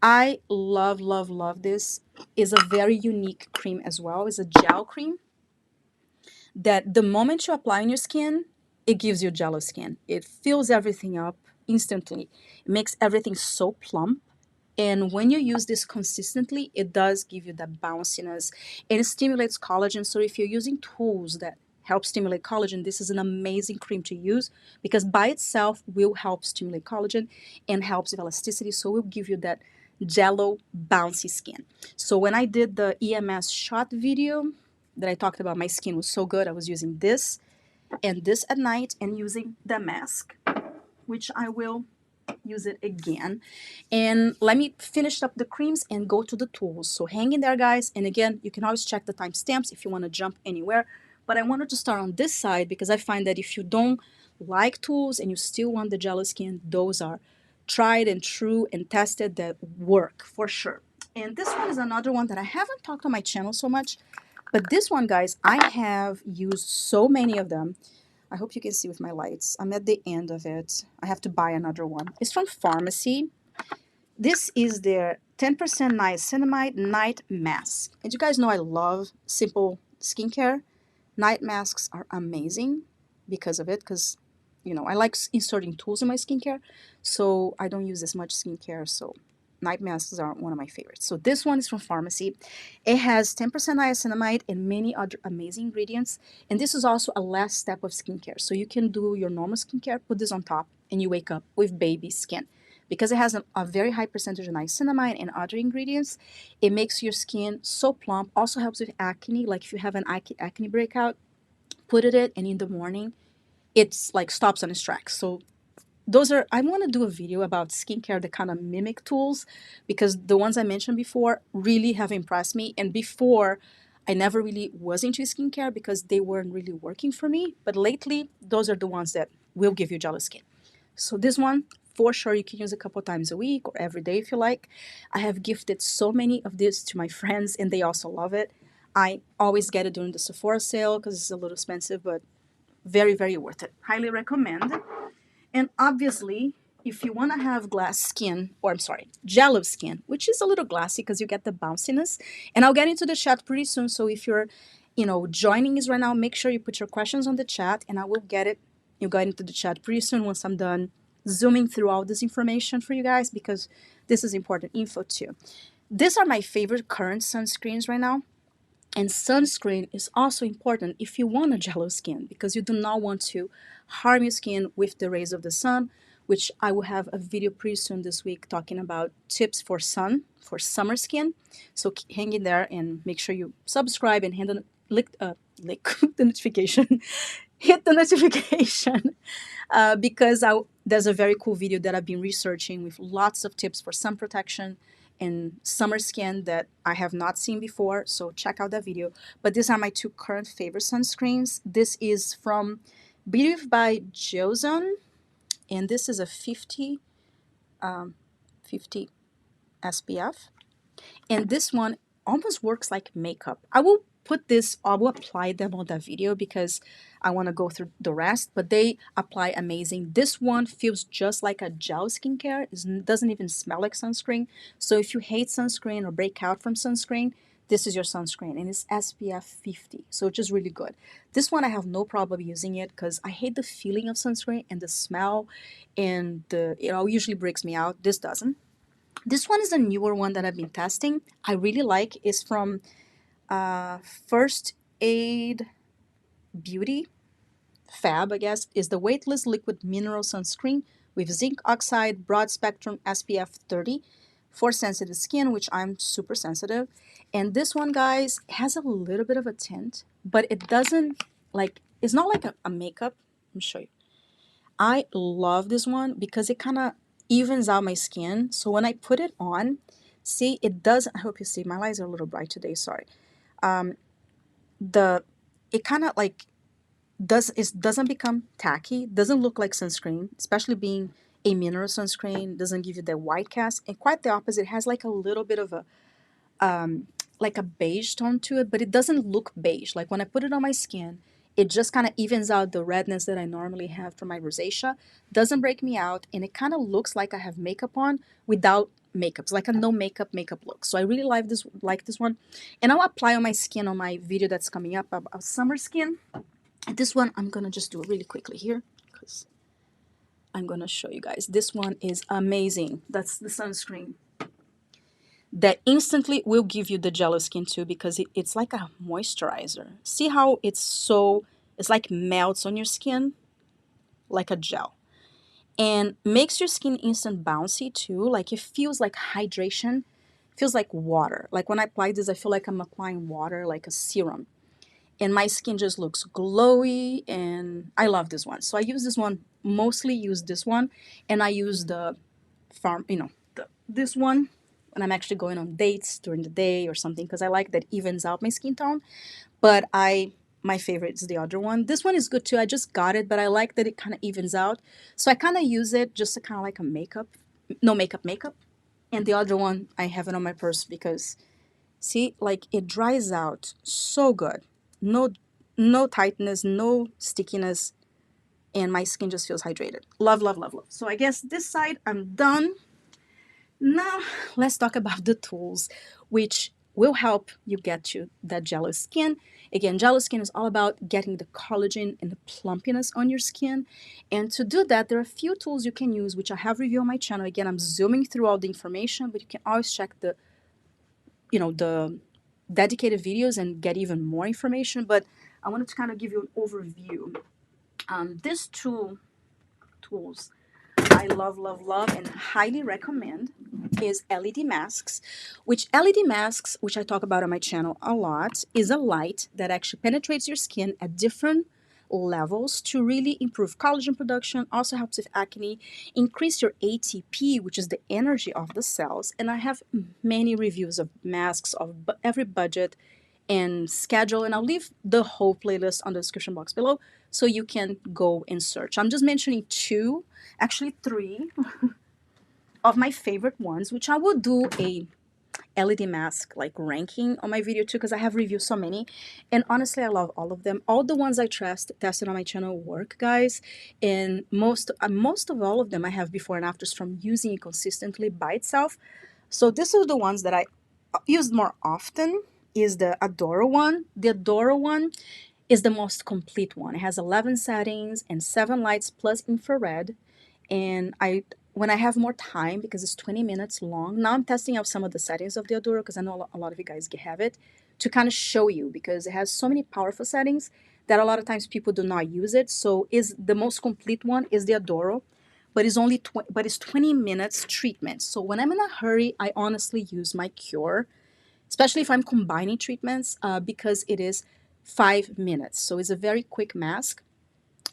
I love this. It's a very unique cream as well. It's a gel cream that the moment you apply on your skin, it gives you Jello Skin. It fills everything up instantly. It makes everything so plump. And when you use this consistently, it does give you that bounciness, and it stimulates collagen. So if you're using tools that help stimulate collagen, this is an amazing cream to use because by itself will help stimulate collagen and helps with elasticity. So it will give you that jello bouncy skin. So when I did the EMS shot video that I talked about, my skin was so good. I was using this and this at night and using the mask, which I will use it again. And let me finish up the creams and go to the tools. So hang in there, guys. And again, you can always check the timestamps if you want to jump anywhere. But I wanted to start on this side because I find that if you don't like tools and you still want the Jello Skin, those are tried and true and tested that work for sure. And this one is another one that I haven't talked on my channel so much, but this one, guys, I have used so many of them. I hope you can see with my lights. I'm at the end of it. I have to buy another one. It's from Farmacy. This is their 10% niacinamide night mask. And you guys know I love simple skincare. Night masks are amazing because of it, because, you know, I like inserting tools in my skincare, so I don't use as much skincare, so night masks are one of my favorites. So this one is from Farmacy. It has 10% niacinamide and many other amazing ingredients, and this is also a last step of skincare. So you can do your normal skincare, put this on top, and you wake up with baby skin. Because it has a very high percentage of niacinamide and other ingredients, it makes your skin so plump. Also helps with acne. Like if you have an acne breakout, put it and in the morning, it's like stops on its tracks. So those are, I want to do a video about skincare that kind of mimic tools, because the ones I mentioned before really have impressed me. And before, I never really was into skincare because they weren't really working for me. But lately, those are the ones that will give you Jello Skin. So this one, for sure, you can use a couple times a week or every day if you like. I have gifted so many of this to my friends and they also love it. I always get it during the Sephora sale because it's a little expensive, but very, very worth it. Highly recommend. And obviously, if you want to have glass skin, or I'm sorry, Jello skin, which is a little glassy because you get the bounciness. And I'll get into the chat pretty soon. So if you're, joining us right now, make sure you put your questions on the chat and I will get it. You get into the chat pretty soon once I'm done zooming through all this information for you guys, because this is important info too. These are my favorite current sunscreens right now. And sunscreen is also important if you want a Jello skin, because you do not want to harm your skin with the rays of the sun, which I will have a video pretty soon this week talking about tips for summer skin. So hang in there and make sure you subscribe and lick the notification. Hit the notification because there's a very cool video that I've been researching with lots of tips for sun protection and summer skin that I have not seen before, so check out that video. But these are my two current favorite sunscreens. This is from Beauty by Joseon, and this is a 50 SPF. And this one almost works like makeup. I will apply them on that video because I want to go through the rest, but they apply amazing. This one feels just like a gel skincare. It doesn't even smell like sunscreen. So if you hate sunscreen or break out from sunscreen, this is your sunscreen, and it's SPF 50, so it's just really good. This one I have no problem using it because I hate the feeling of sunscreen and the smell, and it usually breaks me out. This doesn't. This one is a newer one that I've been testing. I really like. It's from First Aid Beauty. Fab, I guess, is the weightless liquid mineral sunscreen with zinc oxide, broad spectrum SPF 30 for sensitive skin, which I'm super sensitive. And this one, guys, has a little bit of a tint, but it doesn't it's not like a makeup. Let me show you. I love this one because it kind of evens out my skin. So when I put it on, see, it does. I hope you see. My lights are a little bright today. Sorry. It kind of doesn't become tacky. Doesn't look like sunscreen, especially being a mineral sunscreen. Doesn't give you the white cast, and quite the opposite. It has like a little bit of a like a beige tone to it, but it doesn't look beige. Like when I put it on my skin, it just kind of evens out the redness that I normally have from my rosacea. Doesn't break me out, and it kind of looks like I have makeup on without makeup. It's like a no makeup look. So I really like this one, and I'll apply on my skin on my video that's coming up about summer skin. And this one I'm gonna just do it really quickly here because I'm gonna show you guys. This one is amazing. That's the sunscreen that instantly will give you the Jello Skin too, because it's like a moisturizer. See how it's like melts on your skin like a gel, and makes your skin instant bouncy too. Like it feels like hydration, feels like water. Like when I apply this, I feel like I'm applying water, like a serum, and my skin just looks glowy, and I love this one. So I use this one, mostly use this one, and I use this one when I'm actually going on dates during the day or something, because I like that evens out my skin tone. But I my favorite is the other one. This one is good too. I just got it, but I like that it kind of evens out. So I kind of use it just to kind of like a makeup, no makeup. And the other one, I have it on my purse because, see, like it dries out so good. No, no tightness, no stickiness, and my skin just feels hydrated. Love, love, love, love. So I guess this side, I'm done. Now, let's talk about the tools which will help you get to that jello skin. Again, jello skin is all about getting the collagen and the plumpiness on your skin. And to do that, there are a few tools you can use, which I have reviewed on my channel. Again, I'm zooming through all the information, but you can always check the, the dedicated videos and get even more information. But I wanted to kind of give you an overview. These two tools I love, love, love, and highly recommend is LED masks, which LED masks, which I talk about on my channel a lot, is a light that actually penetrates your skin at different levels to really improve collagen production, also helps with acne, increase your ATP, which is the energy of the cells. And I have many reviews of masks of every budget and schedule, and I'll leave the whole playlist on the description box below so you can go and search. I'm just mentioning two, actually three of my favorite ones, which I will do a LED mask like ranking on my video too, because I have reviewed so many, and honestly I love all of them. All the ones I tested on my channel work, guys, and most of all of them I have before and afters from using it consistently by itself. So this is the ones that I used more often is the Adoro one. The Adoro one is the most complete one. It has 11 settings and 7 lights plus infrared. And when I have more time, because it's 20 minutes long, now I'm testing out some of the settings of the Adoro because I know a lot of you guys have it, to kind of show you, because it has so many powerful settings that a lot of times people do not use it. So is the most complete one is the Adoro, but it's 20 minutes treatment. So when I'm in a hurry, I honestly use my Cure, especially if I'm combining treatments, because it is 5 minutes. So it's a very quick mask,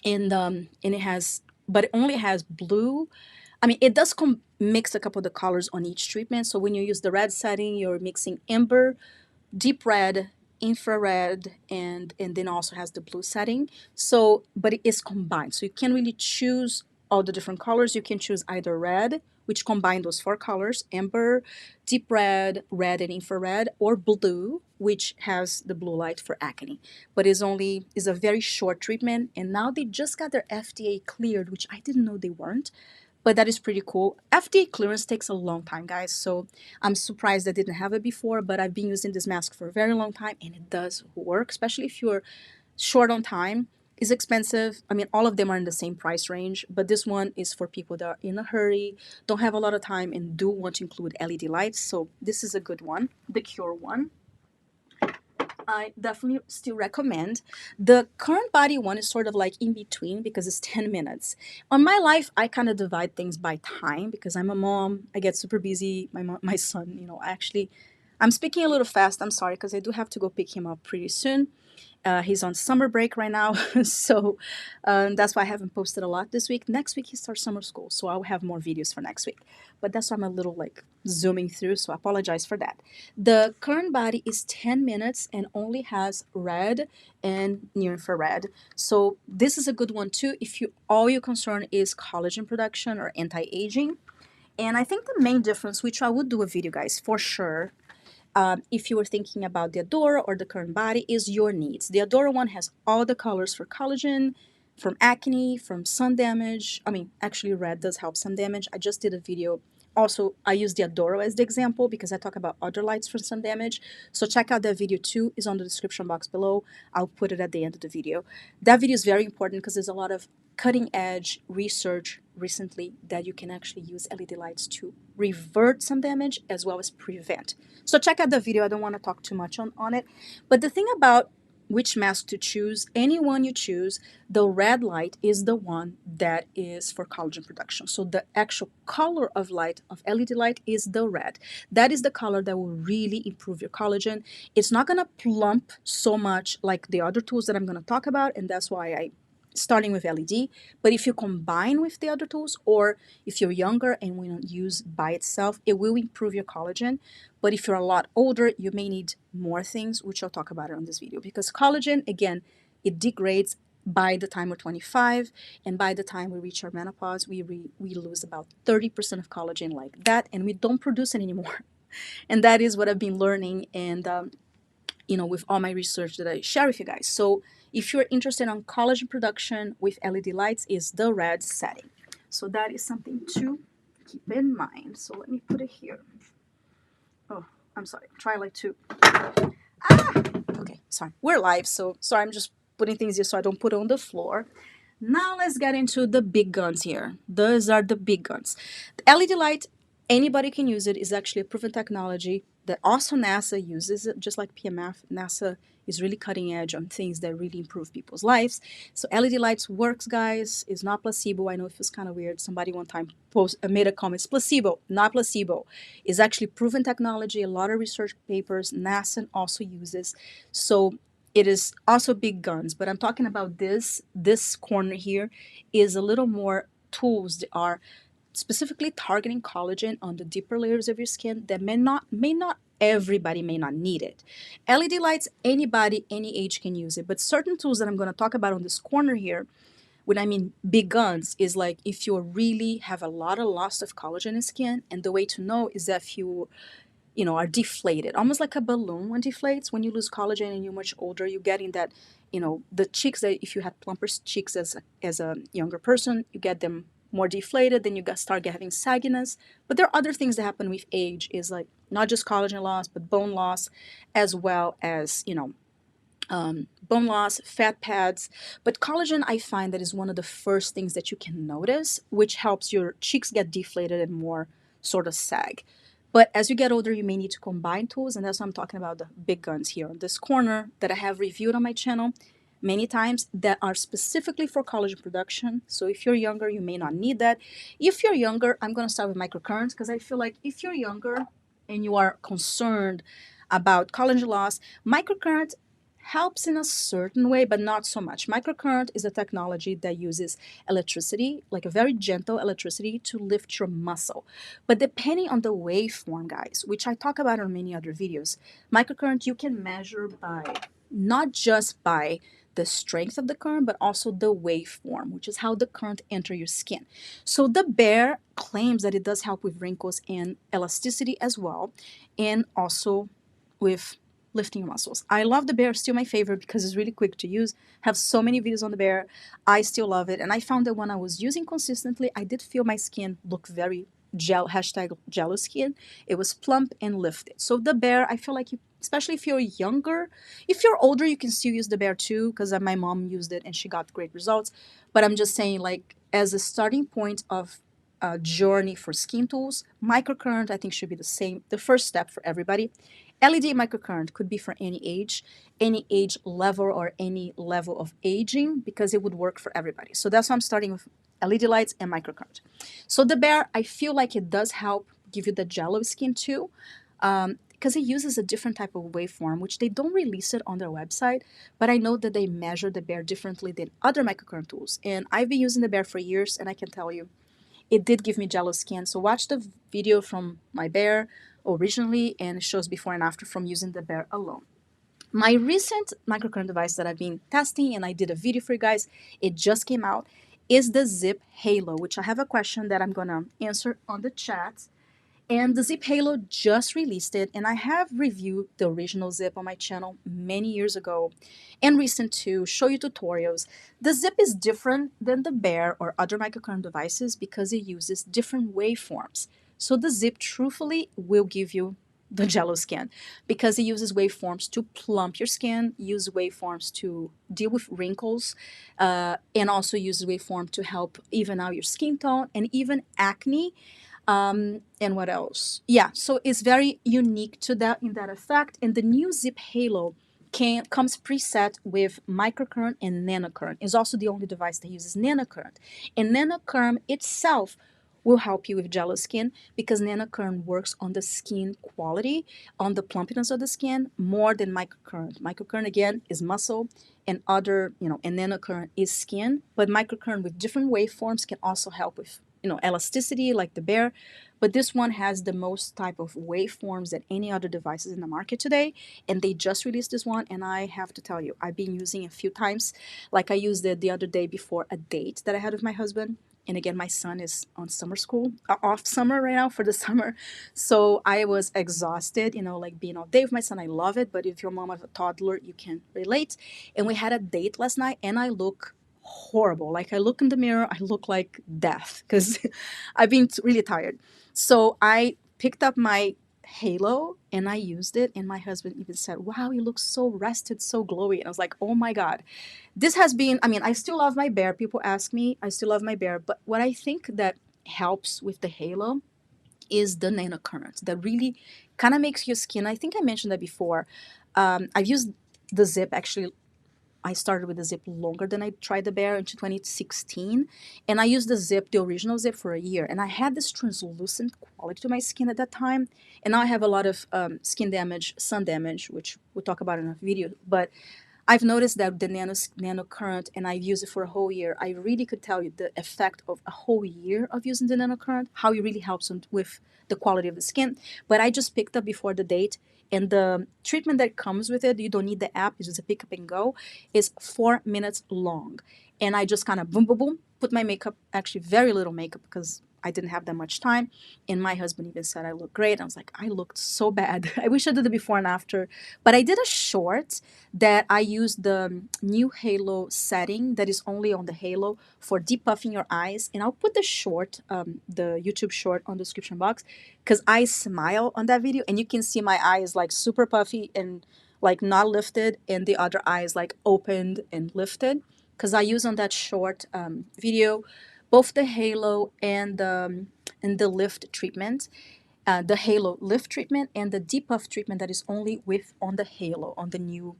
and it only has blue. I mean, it does mix a couple of the colors on each treatment. So when you use the red setting, you're mixing amber, deep red, infrared, and then also has the blue setting. So, but it is combined. So you can really choose all the different colors. You can choose either red, which combine those 4 colors, amber, deep red, red and infrared, or blue, which has the blue light for acne. But is a very short treatment. And now they just got their FDA cleared, which I didn't know they weren't. But that is pretty cool. FDA clearance takes a long time, guys. So I'm surprised I didn't have it before, but I've been using this mask for a very long time and it does work, especially if you're short on time. It's expensive. I mean, all of them are in the same price range, but this one is for people that are in a hurry, don't have a lot of time, and do want to include LED lights. So this is a good one, the Cure one. I definitely still recommend. The current body one is sort of like in between because it's 10 minutes. On my life, I kind of divide things by time because I'm a mom. I get super busy. My son, actually, I'm speaking a little fast. I'm sorry because I do have to go pick him up pretty soon. He's on summer break right now, so that's why I haven't posted a lot this week. Next week he starts summer school, so I'll have more videos for next week. But that's why I'm a little like zooming through, so I apologize for that. The current body is 10 minutes and only has red and near infrared. So this is a good one too if all your concern is collagen production or anti-aging. And I think the main difference, which I would do a video, guys, for sure, if you were thinking about the Adora or the current body, is your needs. The Adora one has all the colors for collagen, from acne, from sun damage. I mean, actually red does help sun damage. I just did a video. Also, I use the Adora as the example because I talk about other lights for sun damage. So check out that video too. It's on the description box below. I'll put it at the end of the video. That video is very important because there's a lot of cutting edge research recently that you can actually use LED lights to revert some damage as well as prevent. So check out the video. I don't want to talk too much on it. But the thing about which mask to choose, any one you choose, the red light is the one that is for collagen production. So the actual color of light of LED light is the red. That is the color that will really improve your collagen. It's not going to plump so much like the other tools that I'm going to talk about, and that's why I starting with LED. But if you combine with the other tools, or if you're younger and we don't use by itself, it will improve your collagen. But if you're a lot older, you may need more things, which I'll talk about on this video. Because collagen, again, it degrades by the time we're 25, and by the time we reach our menopause, we lose about 30% of collagen like that, and we don't produce it anymore. And that is what I've been learning, and with all my research that I share with you guys. So if you're interested on collagen production with LED lights, is the red setting. So that is something to keep in mind. So let me put it here. Oh, I'm sorry. Try like to. Okay, sorry. We're live, so sorry. I'm just putting things here so I don't put it on the floor. Now let's get into the big guns here. Those are the big guns. The LED light, anybody can use it. It's actually a proven technology that also NASA uses it, just like PMF. NASA is really cutting edge on things that really improve people's lives. So LED lights works, guys. It's not placebo. I know it feels kind of weird. Somebody one time made a comment, it's placebo, not placebo. It's actually proven technology. A lot of research papers, NASA also uses. So it is also big guns, but I'm talking about this corner here is a little more tools that are specifically targeting collagen on the deeper layers of your skin that may not everybody may not need it. LED lights, anybody, any age can use it, but certain tools that I'm going to talk about on this corner here, when I mean big guns, is like if you really have a lot of loss of collagen in skin, and the way to know is that if you are deflated, almost like a balloon when deflates. When you lose collagen and you're much older, you get in that, the cheeks that if you had plumper cheeks as a younger person, you get them more deflated, then you start having sagginess. But there are other things that happen with age, is like not just collagen loss, but bone loss, as well as, bone loss, fat pads. But collagen, I find that is one of the first things that you can notice, which helps your cheeks get deflated and more sort of sag. But as you get older, you may need to combine tools, and that's what I'm talking about, the big guns here on this corner that I have reviewed on my channel many times that are specifically for collagen production. So if you're younger, you may not need that. If you're younger, I'm going to start with microcurrents, because I feel like if you're younger and you are concerned about collagen loss, microcurrent helps in a certain way, but not so much. Microcurrent is a technology that uses electricity, like a very gentle electricity, to lift your muscle. But depending on the waveform, guys, which I talk about in many other videos, microcurrent you can measure by not just by the strength of the current, but also the waveform, which is how the current enter your skin. So the Bear claims that it does help with wrinkles and elasticity as well, and also with lifting muscles. I love the Bear, still my favorite because it's really quick to use. Have so many videos on the Bear. I still love it, and I found that when I was using consistently, I did feel my skin look very Jello Skin. It was plump and lifted. So the Bear, I feel like you, especially if you're younger, if you're older, you can still use the Bear too, because my mom used it and she got great results. But I'm just saying, like, as a starting point of a journey for skin tools, microcurrent I think should be the first step for everybody. LED microcurrent could be for any age level, or any level of aging, because it would work for everybody. So that's why I'm starting with LED lights and microcurrent. So the Bear, I feel like it does help give you the jello skin too, because it uses a different type of waveform, which they don't release it on their website, but I know that they measure the Bear differently than other microcurrent tools. And I've been using the Bear for years, and I can tell you, it did give me jello skin. So watch the video from my Bear originally, and it shows before and after from using the Bear alone. My recent microcurrent device that I've been testing, and I did a video for you guys, it just came out, is the ZIIP Halo, which I have a question that I'm going to answer on the chat. And the ZIIP Halo just released it, and I have reviewed the original ZIIP on my channel many years ago, and recent too, show you tutorials. The ZIIP is different than the Bear or other microcurrent devices because it uses different waveforms. So the ZIIP truthfully will give you the jello skin, because it uses waveforms to plump your skin, use waveforms to deal with wrinkles, and also uses waveform to help even out your skin tone and even acne. And what else? Yeah, so it's very unique to that in that effect. And the new ZIIP Halo comes preset with microcurrent and nanocurrent. It's also the only device that uses nanocurrent. And nanocurrent itself will help you with jello skin, because nanocurrent works on the skin quality, on the plumpness of the skin, more than microcurrent. Microcurrent, again, is muscle, and nanocurrent is skin, but microcurrent with different waveforms can also help with elasticity like the Bear, but this one has the most type of waveforms than any other devices in the market today, and they just released this one, and I have to tell you, I've been using it a few times. Like I used it the other day before a date that I had with my husband, and again, my son is on summer school, off summer right now for the summer, so I was exhausted, like being all day with my son. I love it, but if you're a mom of a toddler, you can relate. And we had a date last night, and I look horrible. Like I look in the mirror, I look like death because I've been really tired. So I picked up my Halo and I used it, and my husband even said, "Wow, you look so rested, so glowy." And I was like, "Oh my god, this has been." I mean, I still love my Bear. People ask me, I still love my Bear, but what I think that helps with the Halo is the nanocurrent that really kind of makes your skin. I think I mentioned that before. I've used the ZIIP actually. I started with the ZIIP longer than I tried the Bear into 2016. And I used the ZIIP, the original ZIIP, for a year. And I had this translucent quality to my skin at that time. And now I have a lot of skin damage, sun damage, which we'll talk about in a video. But I've noticed that the nanocurrent, and I've used it for a whole year. I really could tell you the effect of a whole year of using the nanocurrent, how it really helps with the quality of the skin. But I just picked up before the date, and the treatment that comes with it, you don't need the app, it's just a pick up and go, is 4 minutes long. And I just kind of boom, boom, boom, put my makeup, actually very little makeup because I didn't have that much time. And my husband even said I look great. I was like, I looked so bad. I wish I did the before and after. But I did a short that I used the new Halo setting that is only on the Halo for depuffing your eyes. And I'll put the short, the YouTube short on the description box, because I smile on that video and you can see my eyes like super puffy and like not lifted, and the other eye is like opened and lifted. Because I use on that short video both the Halo and the lift treatment, the Halo lift treatment and the depuff treatment that is only with on the Halo, on the new,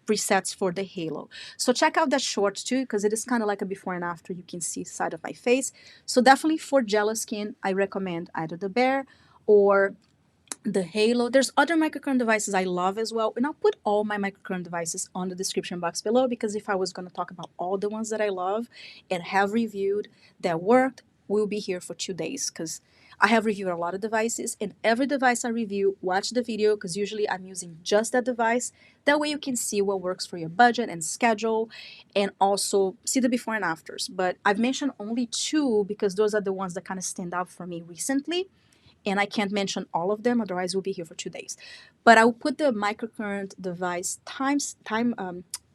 presets for the Halo. So check out that short too, because it is kind of like a before and after. You can see side of my face. So definitely for Jello Skin, I recommend either the Bear or the Halo. There's other microcurrent devices I love as well, and I'll put all my microcurrent devices on the description box below, because if I was going to talk about all the ones that I love and have reviewed that worked, we'll be here for 2 days, because I have reviewed a lot of devices, and every device I review, watch the video, because usually I'm using just that device. That way you can see what works for your budget and schedule, and also see the before and afters. But I've mentioned only 2 because those are the ones that kind of stand out for me recently, and I can't mention all of them, otherwise we'll be here for 2 days. But I will put the microcurrent device time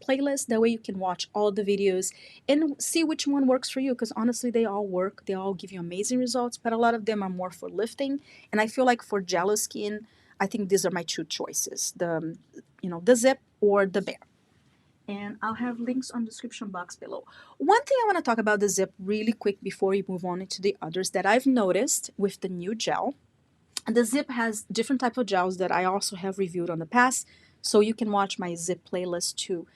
playlist. That way you can watch all the videos and see which one works for you, because honestly they all work. They all give you amazing results, but a lot of them are more for lifting. And I feel like for Jello Skin, I think these are my 2 choices, the the ZIIP or the Bear. And I'll have links on the description box below. One thing I want to talk about the ZIIP really quick before we move on into the others that I've noticed with the new gel. The ZIIP has different type of gels that I also have reviewed on the past, so you can watch my ZIIP playlist to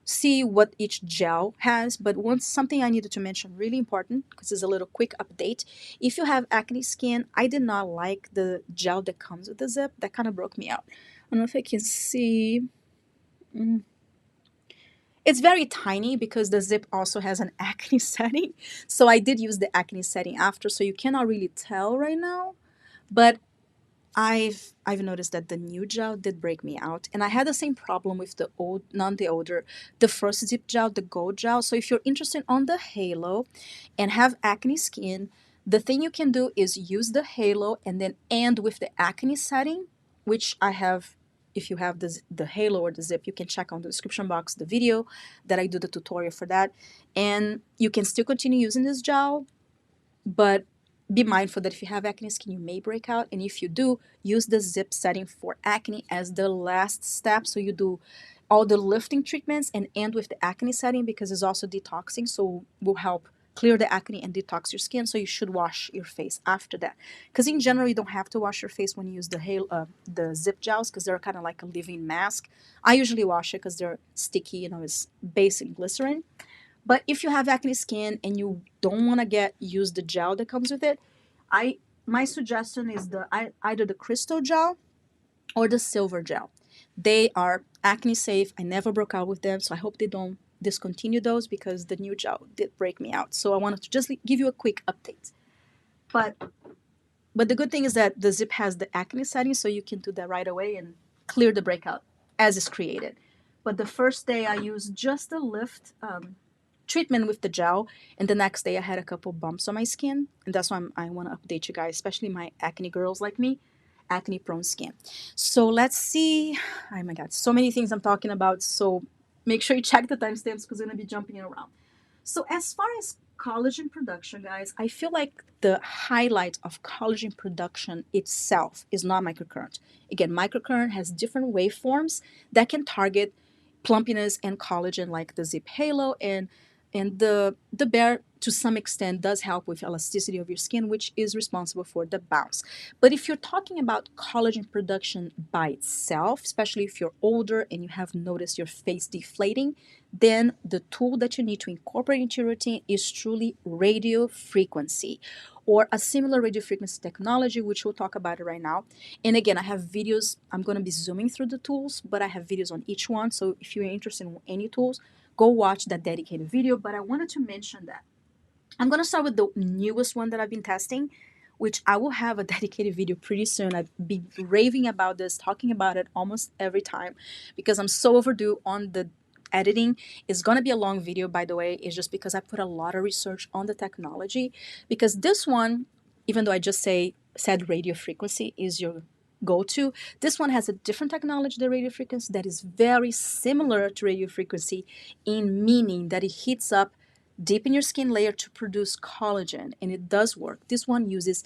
see what each gel has. But something I needed to mention, really important, because it's a little quick update. If you have acne skin, I did not like the gel that comes with the ZIIP. That kind of broke me out. I don't know if I can see. It's very tiny because the ZIIP also has an acne setting. So I did use the acne setting after, so you cannot really tell right now. But I've noticed that the new gel did break me out, and I had the same problem with the the first ZIIP gel, the gold gel. So if you're interested on the Halo and have acne skin, the thing you can do is use the Halo and then end with the acne setting, which I have. If you have the Halo or the ZIIP, you can check on the description box the video that I do the tutorial for that, and you can still continue using this gel, but be mindful that if you have acne skin, you may break out. And if you do, use the ZIIP setting for acne as the last step. So you do all the lifting treatments and end with the acne setting, because it's also detoxing. So will help clear the acne and detox your skin. So you should wash your face after that. Because in general, you don't have to wash your face when you use the ZIIP gels, because they're kind of like a living mask. I usually wash it because they're sticky, it's basic glycerin. But if you have acne skin and you don't want to use the gel that comes with it, my suggestion is either the crystal gel or the silver gel. They are acne safe. I never broke out with them, so I hope they discontinue those because the new gel did break me out. So I wanted to just give you a quick update. But the good thing is that the ZIIP has the acne setting, so you can do that right away and clear the breakout as it's created. But the first day I used just a lift treatment with the gel, and the next day I had a couple bumps on my skin, and that's why I want to update you guys, especially my acne girls like me, acne prone skin. So let's see. Oh my god, so many things I'm talking about, so make sure you check the timestamps because I'm going to be jumping around. So as far as collagen production, guys, I feel like the highlight of collagen production itself is not microcurrent. Again, microcurrent has different waveforms that can target plumpiness and collagen, like the ZIIP Halo, and the Bare to some extent does help with elasticity of your skin, which is responsible for the bounce. But if you're talking about collagen production by itself, especially if you're older and you have noticed your face deflating, then the tool that you need to incorporate into your routine is truly radio frequency, or a similar radio frequency technology, which we'll talk about it right now. And again, I have videos. I'm going to be zooming through the tools, but I have videos on each one. So if you're interested in any tools, go watch that dedicated video. But I wanted to mention that I'm going to start with the newest one that I've been testing, which I will have a dedicated video pretty soon. I've been raving about this, talking about it almost every time because I'm so overdue on the editing. It's going to be a long video, by the way. It's just because I put a lot of research on the technology, because this one, even though I just said radio frequency is your go-to, this one has a different technology than radio frequency that is very similar to radio frequency, in meaning that it heats up deep in your skin layer to produce collagen, and it does work. This one uses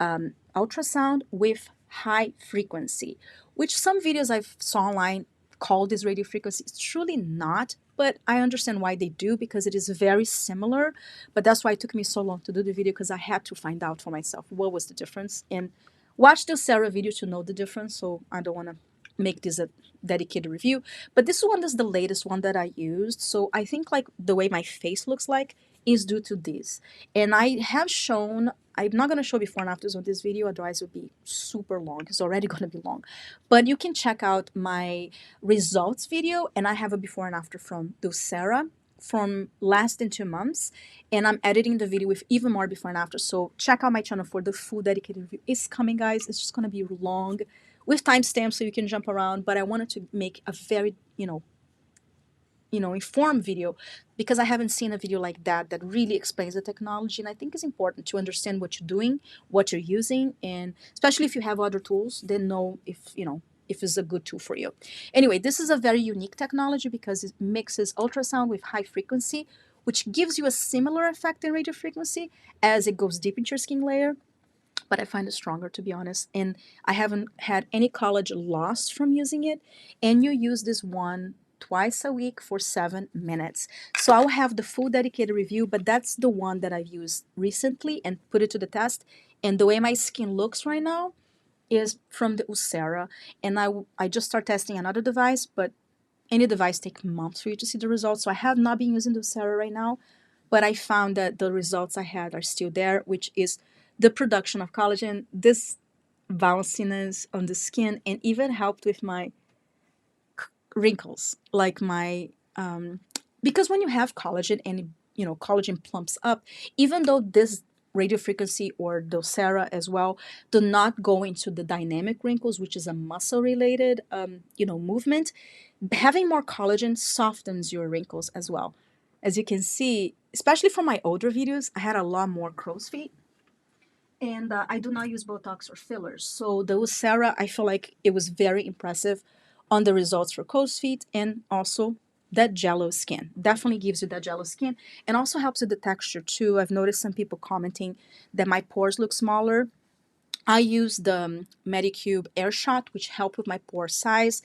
ultrasound with high frequency, which some videos I saw online call this radio frequency. It's truly not, but I understand why they do, because it is very similar. But that's why it took me so long to do the video, because I had to find out for myself what was the difference, and watch the USSERA video to know the difference. So I don't want to make this a dedicated review, but this one is the latest one that I used. So I think like the way my face looks like is due to this, and I have shown, I'm not going to show before and afters on this video, otherwise it would be super long. It's already going to be long, but you can check out my results video, and I have a before and after from the USSERA from less than 2 months, and I'm editing the video with even more before and after. So check out my channel for the full dedicated review. It's coming, guys. It's just going to be long with timestamps so you can jump around, but I wanted to make a very, informed video, because I haven't seen a video like that that really explains the technology, and I think it's important to understand what you're doing, what you're using, and especially if you have other tools, then know if it's a good tool for you. Anyway, this is a very unique technology because it mixes ultrasound with high frequency, which gives you a similar effect in radio frequency as it goes deep into your skin layer, but I find it stronger, to be honest. And I haven't had any collagen lost from using it. And you use this one twice a week for 7 minutes. So I'll have the full dedicated review, but that's the one that I've used recently and put it to the test. And the way my skin looks right now is from the USSERA. And I just start testing another device, but any device takes months for you to see the results. So I have not been using the USSERA right now, but I found that the results I had are still there, which is the production of collagen, this bounciness on the skin, and even helped with my wrinkles, like my because when you have collagen and collagen plumps up, even though this radio frequency or the USSERA as well do not go into the dynamic wrinkles, which is a muscle related movement, having more collagen softens your wrinkles as well. As you can see, especially from my older videos, I had a lot more crow's feet. And I do not use Botox or fillers. So the USSERA, I feel like it was very impressive on the results for crow's feet, and also that Jello skin. Definitely gives you that Jello skin, and also helps with the texture too. I've noticed some people commenting that my pores look smaller. I use the Medicube Airshot, which help with my pore size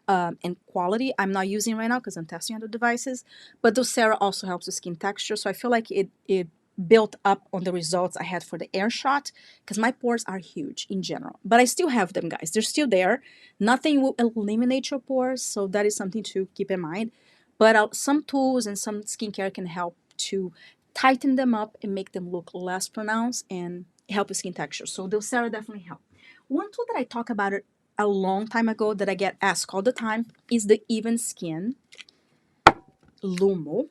and quality. I'm not using right now because I'm testing other devices, but the USSERA also helps with skin texture. So I feel like it built up on the results I had for the Airshot, because my pores are huge in general, but I still have them, guys. They're still there. Nothing will eliminate your pores, so that is something to keep in mind. But some tools and some skincare can help to tighten them up and make them look less pronounced and help with skin texture. So the USSERA definitely help. One tool that I talked about it a long time ago that I get asked all the time is the EvenSkyn LUMO,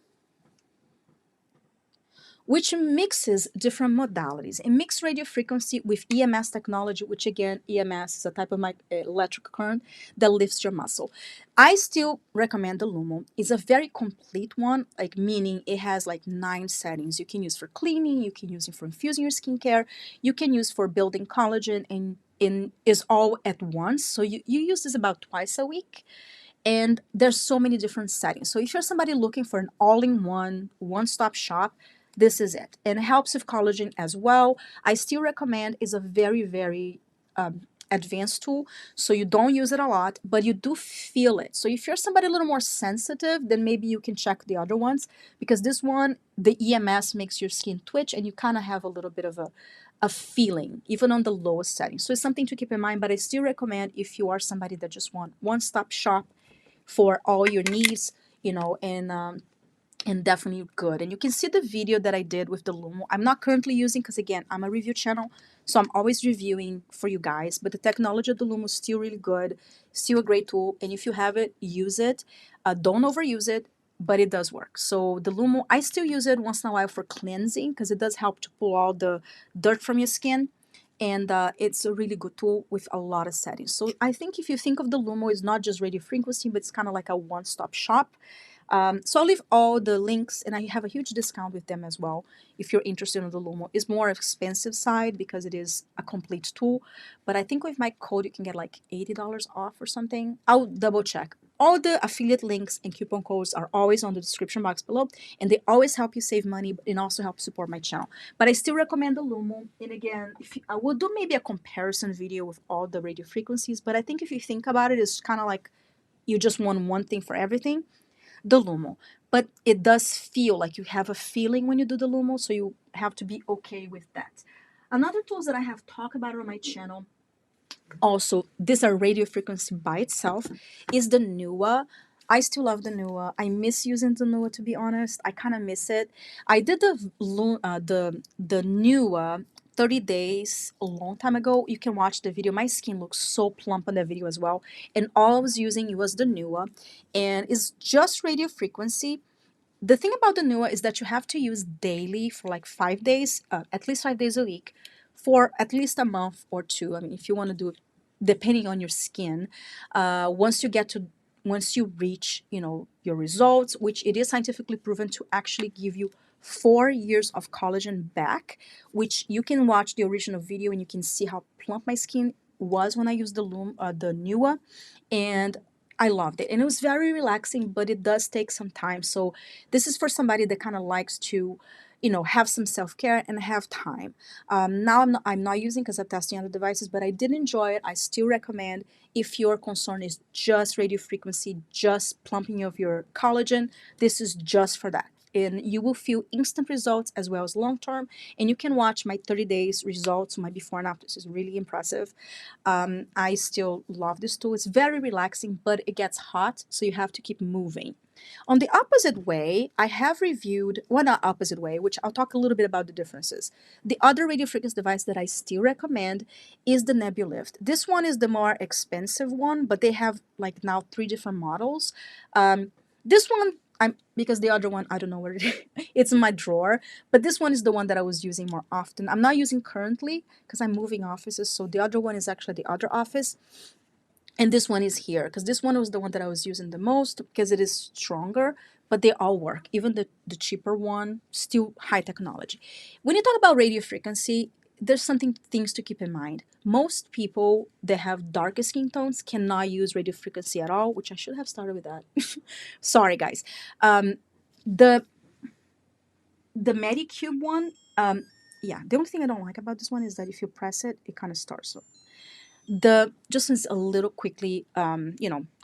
which mixes different modalities. It mixes radio frequency with EMS technology, which again, EMS is a type of electric current that lifts your muscle. I still recommend the LUMO. It's a very complete one, like meaning it has like 9 settings. You can use for cleaning, you can use it for infusing your skincare, you can use for building collagen, and is all at once. So you use this about twice a week. And there's so many different settings. So if you're somebody looking for an all-in-one, one-stop shop, this is it. And it helps with collagen as well. I still recommend. It's a very, very advanced tool, so you don't use it a lot, but you do feel it. So if you're somebody a little more sensitive, then maybe you can check the other ones, because this one, the EMS makes your skin twitch, and you kind of have a little bit of a feeling, even on the lowest setting. So it's something to keep in mind, but I still recommend if you are somebody that just want one-stop shop for all your needs, you know, and definitely good. And you can see the video that I did with the LUMO. I'm not currently using, because again, I'm a review channel, so I'm always reviewing for you guys, but the technology of the LUMO is still really good, still a great tool, and if you have it, use it. Don't overuse it, but it does work. So the LUMO, I still use it once in a while for cleansing, because it does help to pull all the dirt from your skin. And it's a really good tool with a lot of settings. So I think if you think of the LUMO, it's not just radio frequency, but it's kind of like a one-stop shop. So I'll leave all the links, and I have a huge discount with them as well if you're interested in the LUMO. It's more expensive side because it is a complete tool, but I think with my code you can get like $80 off or something. I'll double check. All the affiliate links and coupon codes are always on the description box below, and they always help you save money and also help support my channel. But I still recommend the LUMO. And again, I will do maybe a comparison video with all the radio frequencies, but I think if you think about it, it's kind of like you just want one thing for everything, the LUMO. But it does feel like you have a feeling when you do the LUMO, so you have to be okay with that. Another tools that I have talked about on my channel, also these are radio frequency by itself, is the NEWA. I still love the NEWA. I miss using the NEWA, to be honest. I kind of miss it. I did the NEWA 30 days a long time ago. You can watch the video. My skin looks so plump on that video as well. And all I was using was the NEWA, and it's just radio frequency. The thing about the NEWA is that you have to use daily for like 5 days, at least 5 days a week, for at least a month or two. I mean, if you want to do it, depending on your skin, once you reach, you know, your results, which it is scientifically proven to actually give you 4 years of collagen back, which you can watch the original video and you can see how plump my skin was when I used the NEWA, and I loved it. And it was very relaxing, but it does take some time. So this is for somebody that kind of likes to, you know, have some self-care and have time. Now I'm not using because I'm testing other devices, but I did enjoy it. I still recommend if your concern is just radio frequency, just plumping of your collagen, this is just for that. And you will feel instant results as well as long-term. And you can watch my 30 days results, my before and after. This is really impressive. I still love this tool. It's very relaxing, but it gets hot, so you have to keep moving. On the opposite way, I have reviewed, well, not opposite way, which I'll talk a little bit about the differences. The other radio frequency device that I still recommend is the Nebulyft. This one is the more expensive one, but they have like now 3 different models. This one, because the other one, I don't know where it is. It's in my drawer, but this one is the one that I was using more often. I'm not using currently because I'm moving offices, so the other one is actually the other office. And this one is here, because this one was the one that I was using the most because it is stronger, but they all work. Even the cheaper one, still high technology. When you talk about radio frequency, there's things to keep in mind. Most people that have darker skin tones cannot use radio frequency at all, which I should have started with that. Sorry, guys. The Medicube one, yeah, the only thing I don't like about this one is that if you press it, it kind of starts. So just as a little quickly,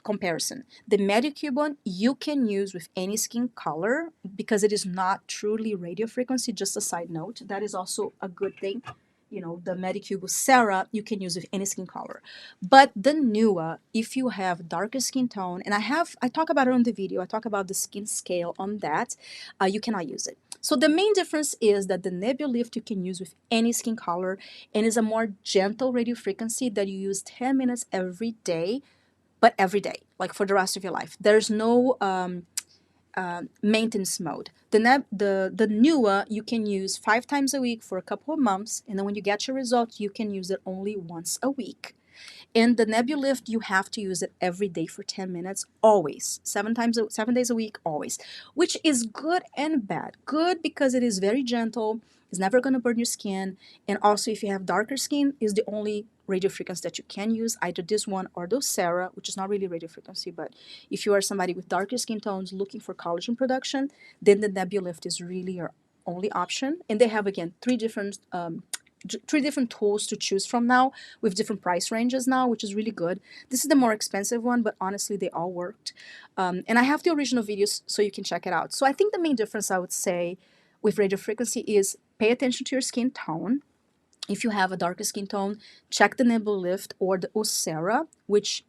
comparison. The Medicube one you can use with any skin color because it is not truly radio frequency. Just a side note, that is also a good thing. You know, the Medicube USSERA you can use with any skin color. But the NEWA, if you have darker skin tone, and I talk about it on the video, I talk about the skin scale on that, you cannot use it. So the main difference is that the Nebulyft you can use with any skin color, and is a more gentle radio frequency that you use 10 minutes every day, but every day, like for the rest of your life. There's no maintenance mode. The NEWA you can use 5 times a week for a couple of months, and then when you get your results, you can use it only once a week. In the Nebulyft, you have to use it every day for 10 minutes, always. 7 days a week, always. Which is good and bad. Good because it is very gentle, it's never going to burn your skin, and also if you have darker skin, is the only radio frequency that you can use, either this one or the USSERA, which is not really radio frequency, but if you are somebody with darker skin tones looking for collagen production, then the Nebulyft is really your only option. And they have, again, three different tools to choose from now with different price ranges now, which is really good. This is the more expensive one, but honestly, they all worked. And I have the original videos so you can check it out. So I think the main difference I would say with radio frequency is pay attention to your skin tone. If you have a darker skin tone, check the Nebulyft or the USSERA, which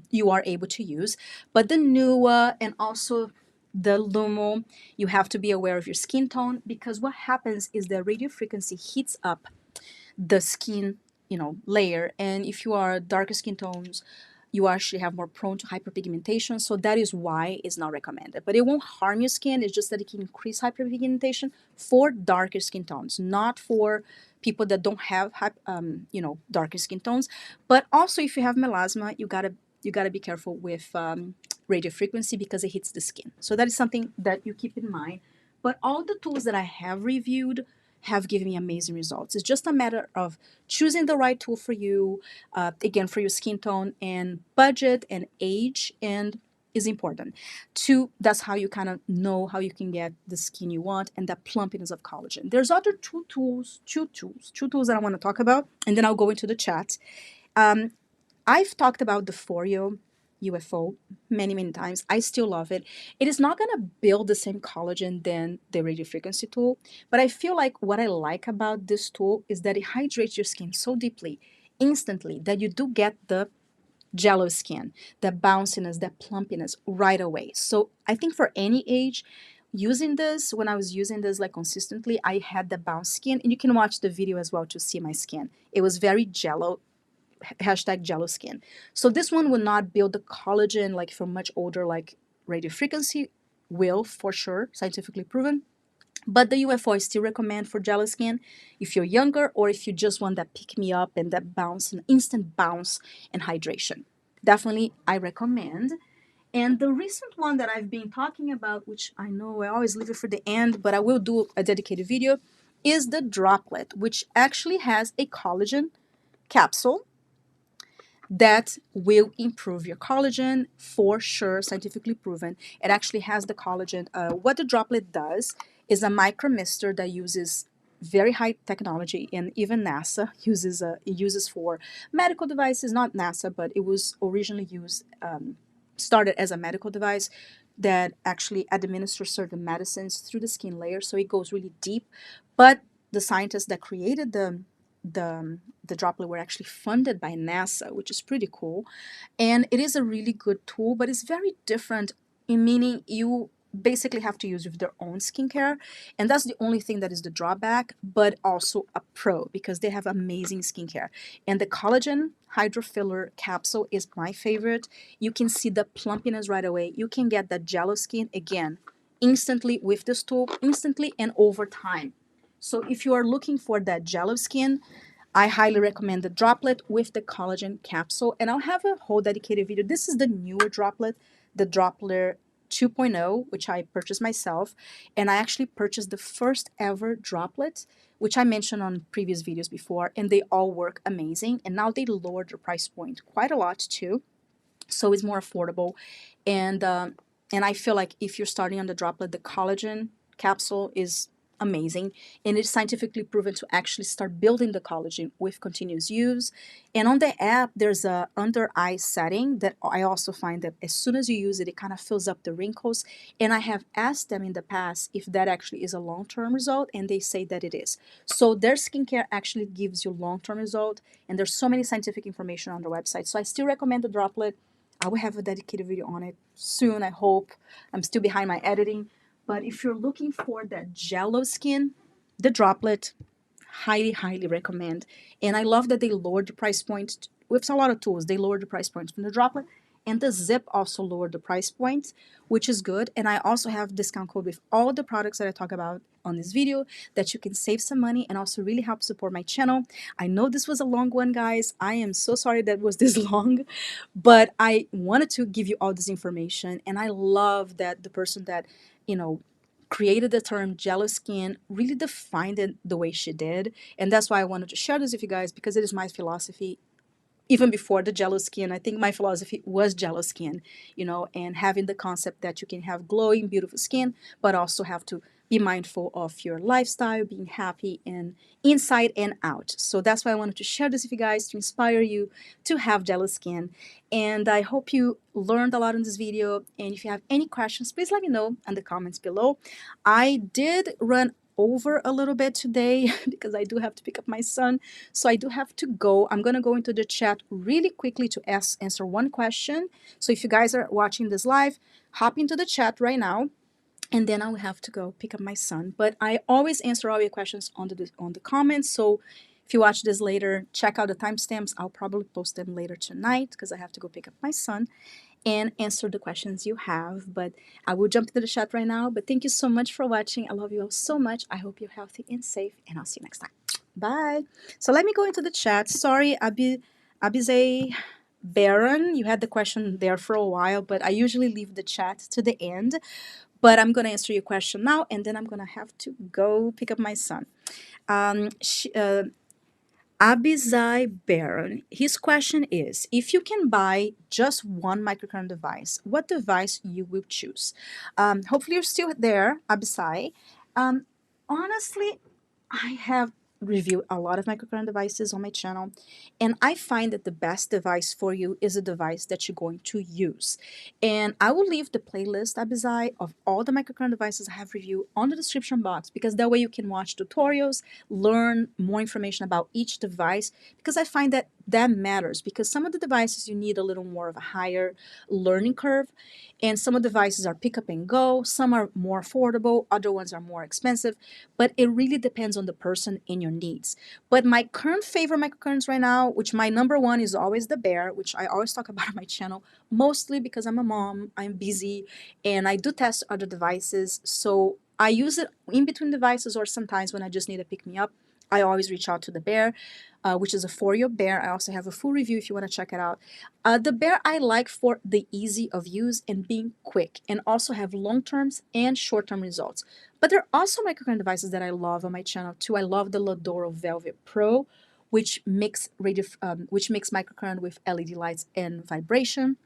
you are able to use. But the NEWA and also the LUMO, you have to be aware of your skin tone, because what happens is the radio frequency heats up the skin, layer, and if you are darker skin tones, you actually have more prone to hyperpigmentation, so that is why it's not recommended. But it won't harm your skin, it's just that it can increase hyperpigmentation for darker skin tones, not for people that don't have darker skin tones. But also if you have melasma, you gotta be careful with radio frequency because it hits the skin. So that is something that you keep in mind. But all the tools that I have reviewed have given me amazing results. It's just a matter of choosing the right tool for you, again, for your skin tone, and budget and age, and is important. That's how you kind of know how you can get the skin you want and the plumpiness of collagen. There's other two tools that I want to talk about, and then I'll go into the chat. I've talked about the Foreo UFO many times. I still love it. It is not going to build the same collagen than the radiofrequency tool, but I feel like what I like about this tool is that it hydrates your skin so deeply, instantly, that you do get the jello skin, the bounciness, the plumpiness right away. So I think for any age, using this, when I was using this like consistently, I had the bounce skin, and you can watch the video as well to see my skin. It was very jello, #JELLOSKIN. So this one will not build the collagen like for much older, like radiofrequency will, for sure, scientifically proven. But the UFO I still recommend for jello skin if you're younger, or if you just want that pick me up and that bounce, an instant bounce and hydration. Definitely I recommend. And the recent one that I've been talking about, which I know I always leave it for the end, but I will do a dedicated video, is the Droplette, which actually has a collagen capsule that will improve your collagen, for sure, scientifically proven. It actually has the collagen. What the Droplette does is a micro mister that uses very high technology, and even NASA uses for medical devices. Not NASA, but it was originally started as a medical device that actually administers certain medicines through the skin layer, so it goes really deep. But the scientists that created the Droplette were actually funded by NASA, which is pretty cool. And it is a really good tool, but it's very different in meaning you basically have to use with their own skincare, and that's the only thing that is the drawback, but also a pro because they have amazing skincare. And the collagen hydrofiller capsule is my favorite. You can see the plumpiness right away. You can get that jello skin again instantly with this tool, instantly and over time. So if you are looking for that jello skin, I highly recommend the Droplette with the collagen capsule, and I'll have a whole dedicated video. This is the newer Droplette, the Droplette 2.0, which I purchased myself, and I actually purchased the first ever Droplette, which I mentioned on previous videos before, and they all work amazing, and now they lowered the price point quite a lot too, so it's more affordable, and I feel like if you're starting on the Droplette, the collagen capsule is amazing, and it's scientifically proven to actually start building the collagen with continuous use. And on the app, there's a under eye setting that I also find that as soon as you use it, it kind of fills up the wrinkles. And I have asked them in the past if that actually is a long-term result, and they say that it is. So their skincare actually gives you long-term result, and there's so many scientific information on their website. So I still recommend the Droplette. I will have a dedicated video on it soon, I hope. I'm still behind my editing. But if you're looking for that jello skin, the Droplette, highly recommend. And I love that they lowered the price point with a lot of tools. They lowered the price point from the Droplette, And the ZIIP also lowered the price point, which is good. And I also have discount code with all the products that I talk about on this video that you can save some money and also really help support my channel. I know this was a long one, guys. I am so sorry that was this long, but I wanted to give you all this information. And I love that the person that, you know, created the term jello skin really defined it the way she did. And that's why I wanted to share this with you guys, because it is my philosophy. Even before the jello skin, I think my philosophy was jello skin, you know, and having the concept that you can have glowing, beautiful skin, but also have to be mindful of your lifestyle, being happy and inside and out. So that's why I wanted to share this with you guys to inspire you to have jello skin. And I hope you learned a lot in this video. And if you have any questions, please let me know in the comments below. I did run over a little bit today because I do have to pick up my son. So I do have to go. I'm going to go into the chat really quickly to answer one question. So if you guys are watching this live, hop into the chat right now. And then I will have to go pick up my son. But I always answer all your questions on the comments. So if you watch this later, check out the timestamps. I'll probably post them later tonight because I have to go pick up my son and answer the questions you have. But I will jump into the chat right now. But thank you so much for watching. I love you all so much. I hope you're healthy and safe. And I'll see you next time. Bye. So let me go into the chat. Sorry, Abizay Baron, you had the question there for a while, but I usually leave the chat to the end. But I'm going to answer your question now, and then I'm going to have to go pick up my son. Abizai Baron, his question is, if you can buy just one microcurrent device, what device you will choose? Hopefully you're still there, Abizai. Honestly, I have reviewed a lot of microcurrent devices on my channel, and I find that the best device for you is a device that you're going to use. And I will leave the playlist, Abizai, of all the microcurrent devices I have reviewed on the description box, because that way you can watch tutorials, learn more information about each device, because I find that that matters, because some of the devices you need a little more of a higher learning curve, and some of the devices are pick up and go, some are more affordable, other ones are more expensive, but it really depends on the person and your needs. But my current favorite microcurrents right now, which my number one is always the Bear, which I always talk about on my channel, mostly because I'm a mom, I'm busy, and I do test other devices, so I use it in between devices, or sometimes when I just need to pick me up, I always reach out to the Bear, which is a Foreo Bear. I also have a full review if you want to check it out. The Bear I like for the easy of use and being quick, and also have long-term and short-term results. But there are also microcurrent devices that I love on my channel too. I love the Ladoro Velvet Pro, which makes microcurrent with LED lights and vibration.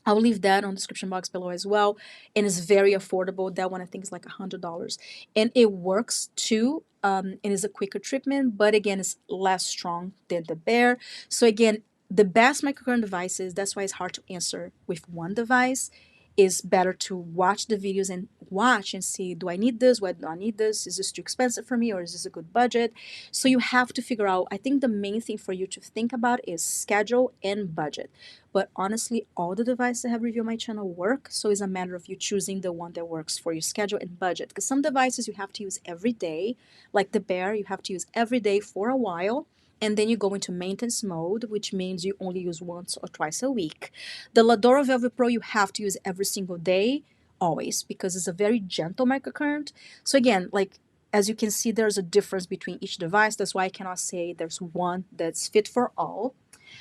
I'll leave that on the description box below as well. And it's very affordable. That one I think is like $100. And it works too. It is a quicker treatment, but again, it's less strong than the Bear. So again, the best microcurrent devices, that's why it's hard to answer with one device. Is better to watch the videos and watch and see, do I need this? Why do I need this? Is this too expensive for me, or is this a good budget? So you have to figure out, I think the main thing for you to think about is schedule and budget. But honestly, all the devices I have reviewed on my channel work, so it's a matter of you choosing the one that works for your schedule and budget. Because some devices you have to use every day, like the Bear, you have to use every day for a while, and then you go into maintenance mode, which means you only use once or twice a week. The Ladoro Velvet Pro you have to use every single day, always, because it's a very gentle microcurrent. So again, like, as you can see, there's a difference between each device. That's why I cannot say there's one that's fit for all.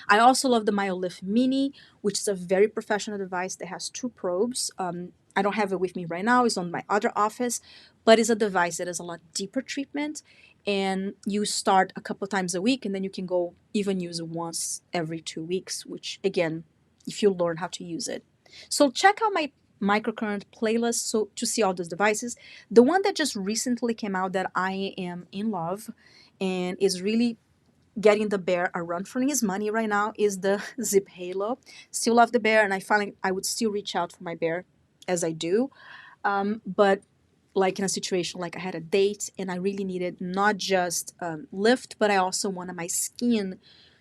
I also love the Nebulyft Mini, which is a very professional device that has two probes. I don't have it with me right now. It's on my other office, but it's a device that has a lot deeper treatment, and you start a couple times a week, and then you can go even use it once every 2 weeks, which again, if you learn how to use it. So check out my microcurrent playlist so to see all those devices. The one that just recently came out that I am in love and is really getting the Bear a run for his money right now is the ZIIP Halo. Still love the Bear, and I would still reach out for my Bear as I do. But like in a situation like I had a date and I really needed not just lift, but I also wanted my skin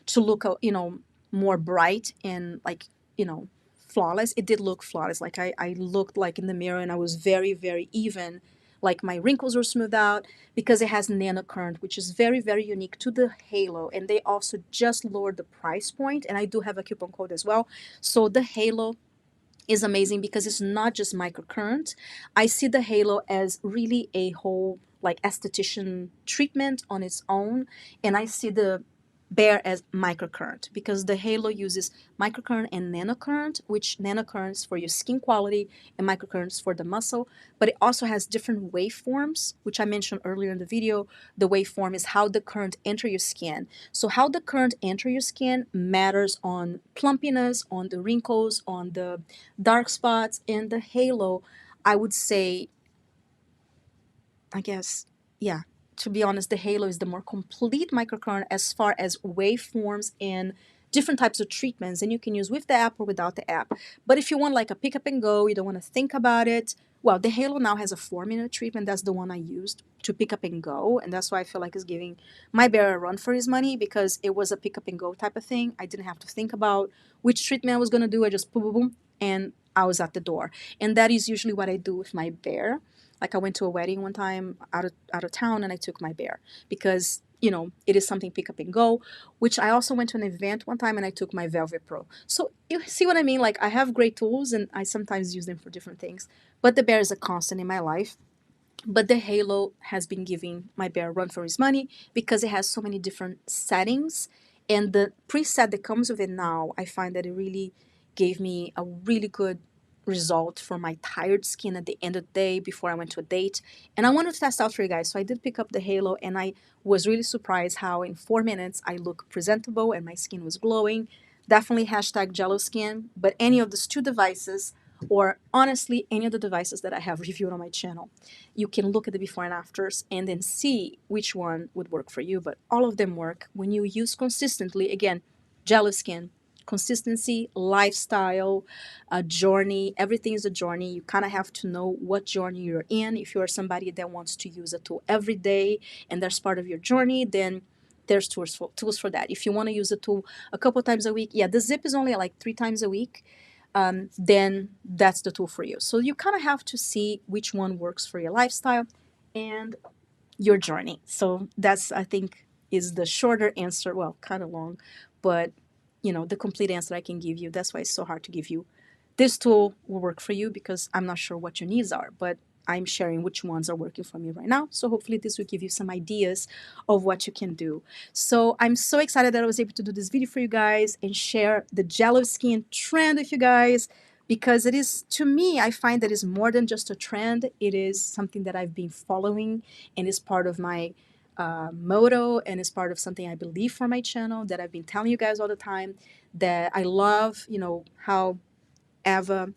to look, more bright and like, flawless. It did look flawless. Like I looked like in the mirror and I was very, very even like my wrinkles were smoothed out because it has nanocurrent, which is very, very unique to the Halo. And they also just lowered the price point, and I do have a coupon code as well. So the Halo is amazing because it's not just microcurrent. I see the Halo as really a whole like esthetician treatment on its own, and I see the Bare as microcurrent because the Halo uses microcurrent and nanocurrent, which nanocurrent is for your skin quality and microcurrent is for the muscle. But it also has different waveforms, which I mentioned earlier in the video. The waveform is how the current enter your skin. So how the current enter your skin matters on plumpiness, on the wrinkles, on the dark spots. And the Halo, I would say, I guess, yeah, to be honest, the Halo is the more complete microcurrent as far as waveforms and different types of treatments, and you can use with the app or without the app. But if you want like a pick up and go, you don't want to think about it, well, the Halo now has a 4-minute treatment. That's the one I used to pick up and go, and that's why I feel like it's giving my bear a run for his money because it was a pick up and go type of thing. I didn't have to think about which treatment I was going to do. I just boom, boom, boom, and I was at the door. And that is usually what I do with my bear. Like I went to a wedding one time out of town and I took my bear because, you know, it is something pick up and go, which I also went to an event one time and I took my Velvet Pro. So you see what I mean? Like I have great tools and I sometimes use them for different things, but the bear is a constant in my life. But the Halo has been giving my bear a run for his money because it has so many different settings. And the preset that comes with it now, I find that it really gave me a really good result for my tired skin at the end of the day before I went to a date. And I wanted to test out for you guys. So I did pick up the Halo and I was really surprised how in 4 minutes I look presentable and my skin was glowing. Definitely hashtag Jello Skin, but any of these two devices, or honestly any of the devices that I have reviewed on my channel, you can look at the before and afters and then see which one would work for you. But all of them work when you use consistently. Again, Jello Skin, consistency, lifestyle, a journey. Everything is a journey. You kind of have to know what journey you're in. If you are somebody that wants to use a tool every day and that's part of your journey, then there's tools for that. If you want to use a tool a couple times a week, yeah, the ZIIP is only like 3 times a week. Then that's the tool for you. So you kind of have to see which one works for your lifestyle and your journey. So that's, I think, is the shorter answer. Well, kind of long, but you know, the complete answer I can give you. That's why it's so hard to give you this tool will work for you because I'm not sure what your needs are, but I'm sharing which ones are working for me right now. So hopefully this will give you some ideas of what you can do. So I'm so excited that I was able to do this video for you guys and share the Jello Skin trend with you guys because it is, to me, I find that it's more than just a trend. It is something that I've been following and is part of my motto and is part of something I believe for my channel that I've been telling you guys all the time, that I love, you know, how Ava,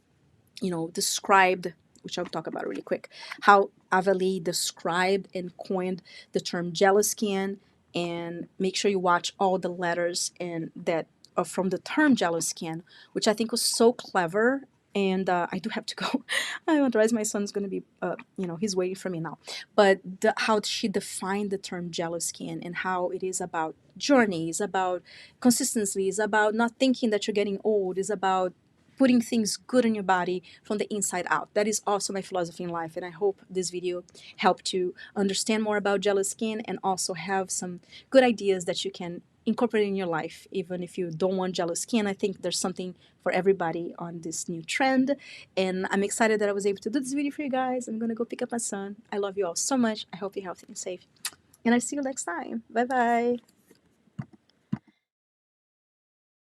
you know, described, which I'll talk about really quick, how Ava Lee described and coined the term Jello Skin. And make sure you watch all the letters and that are from the term Jello Skin, which I think was so clever. And I do have to go. Otherwise, my son's going to be, you know, he's waiting for me now. But how she defined the term Jello Skin and how it is about journeys, about consistency, is about not thinking that you're getting old, is about putting things good in your body from the inside out. That is also my philosophy in life, and I hope this video helped you understand more about Jello Skin and also have some good ideas that you can incorporate in your life. Even if you don't want Jello Skin, I think there's something for everybody on this new trend, and I'm excited that I was able to do this video for you guys. I'm gonna go pick up my son. I love you all so much. I hope you're healthy and safe, and I see you next time. Bye bye.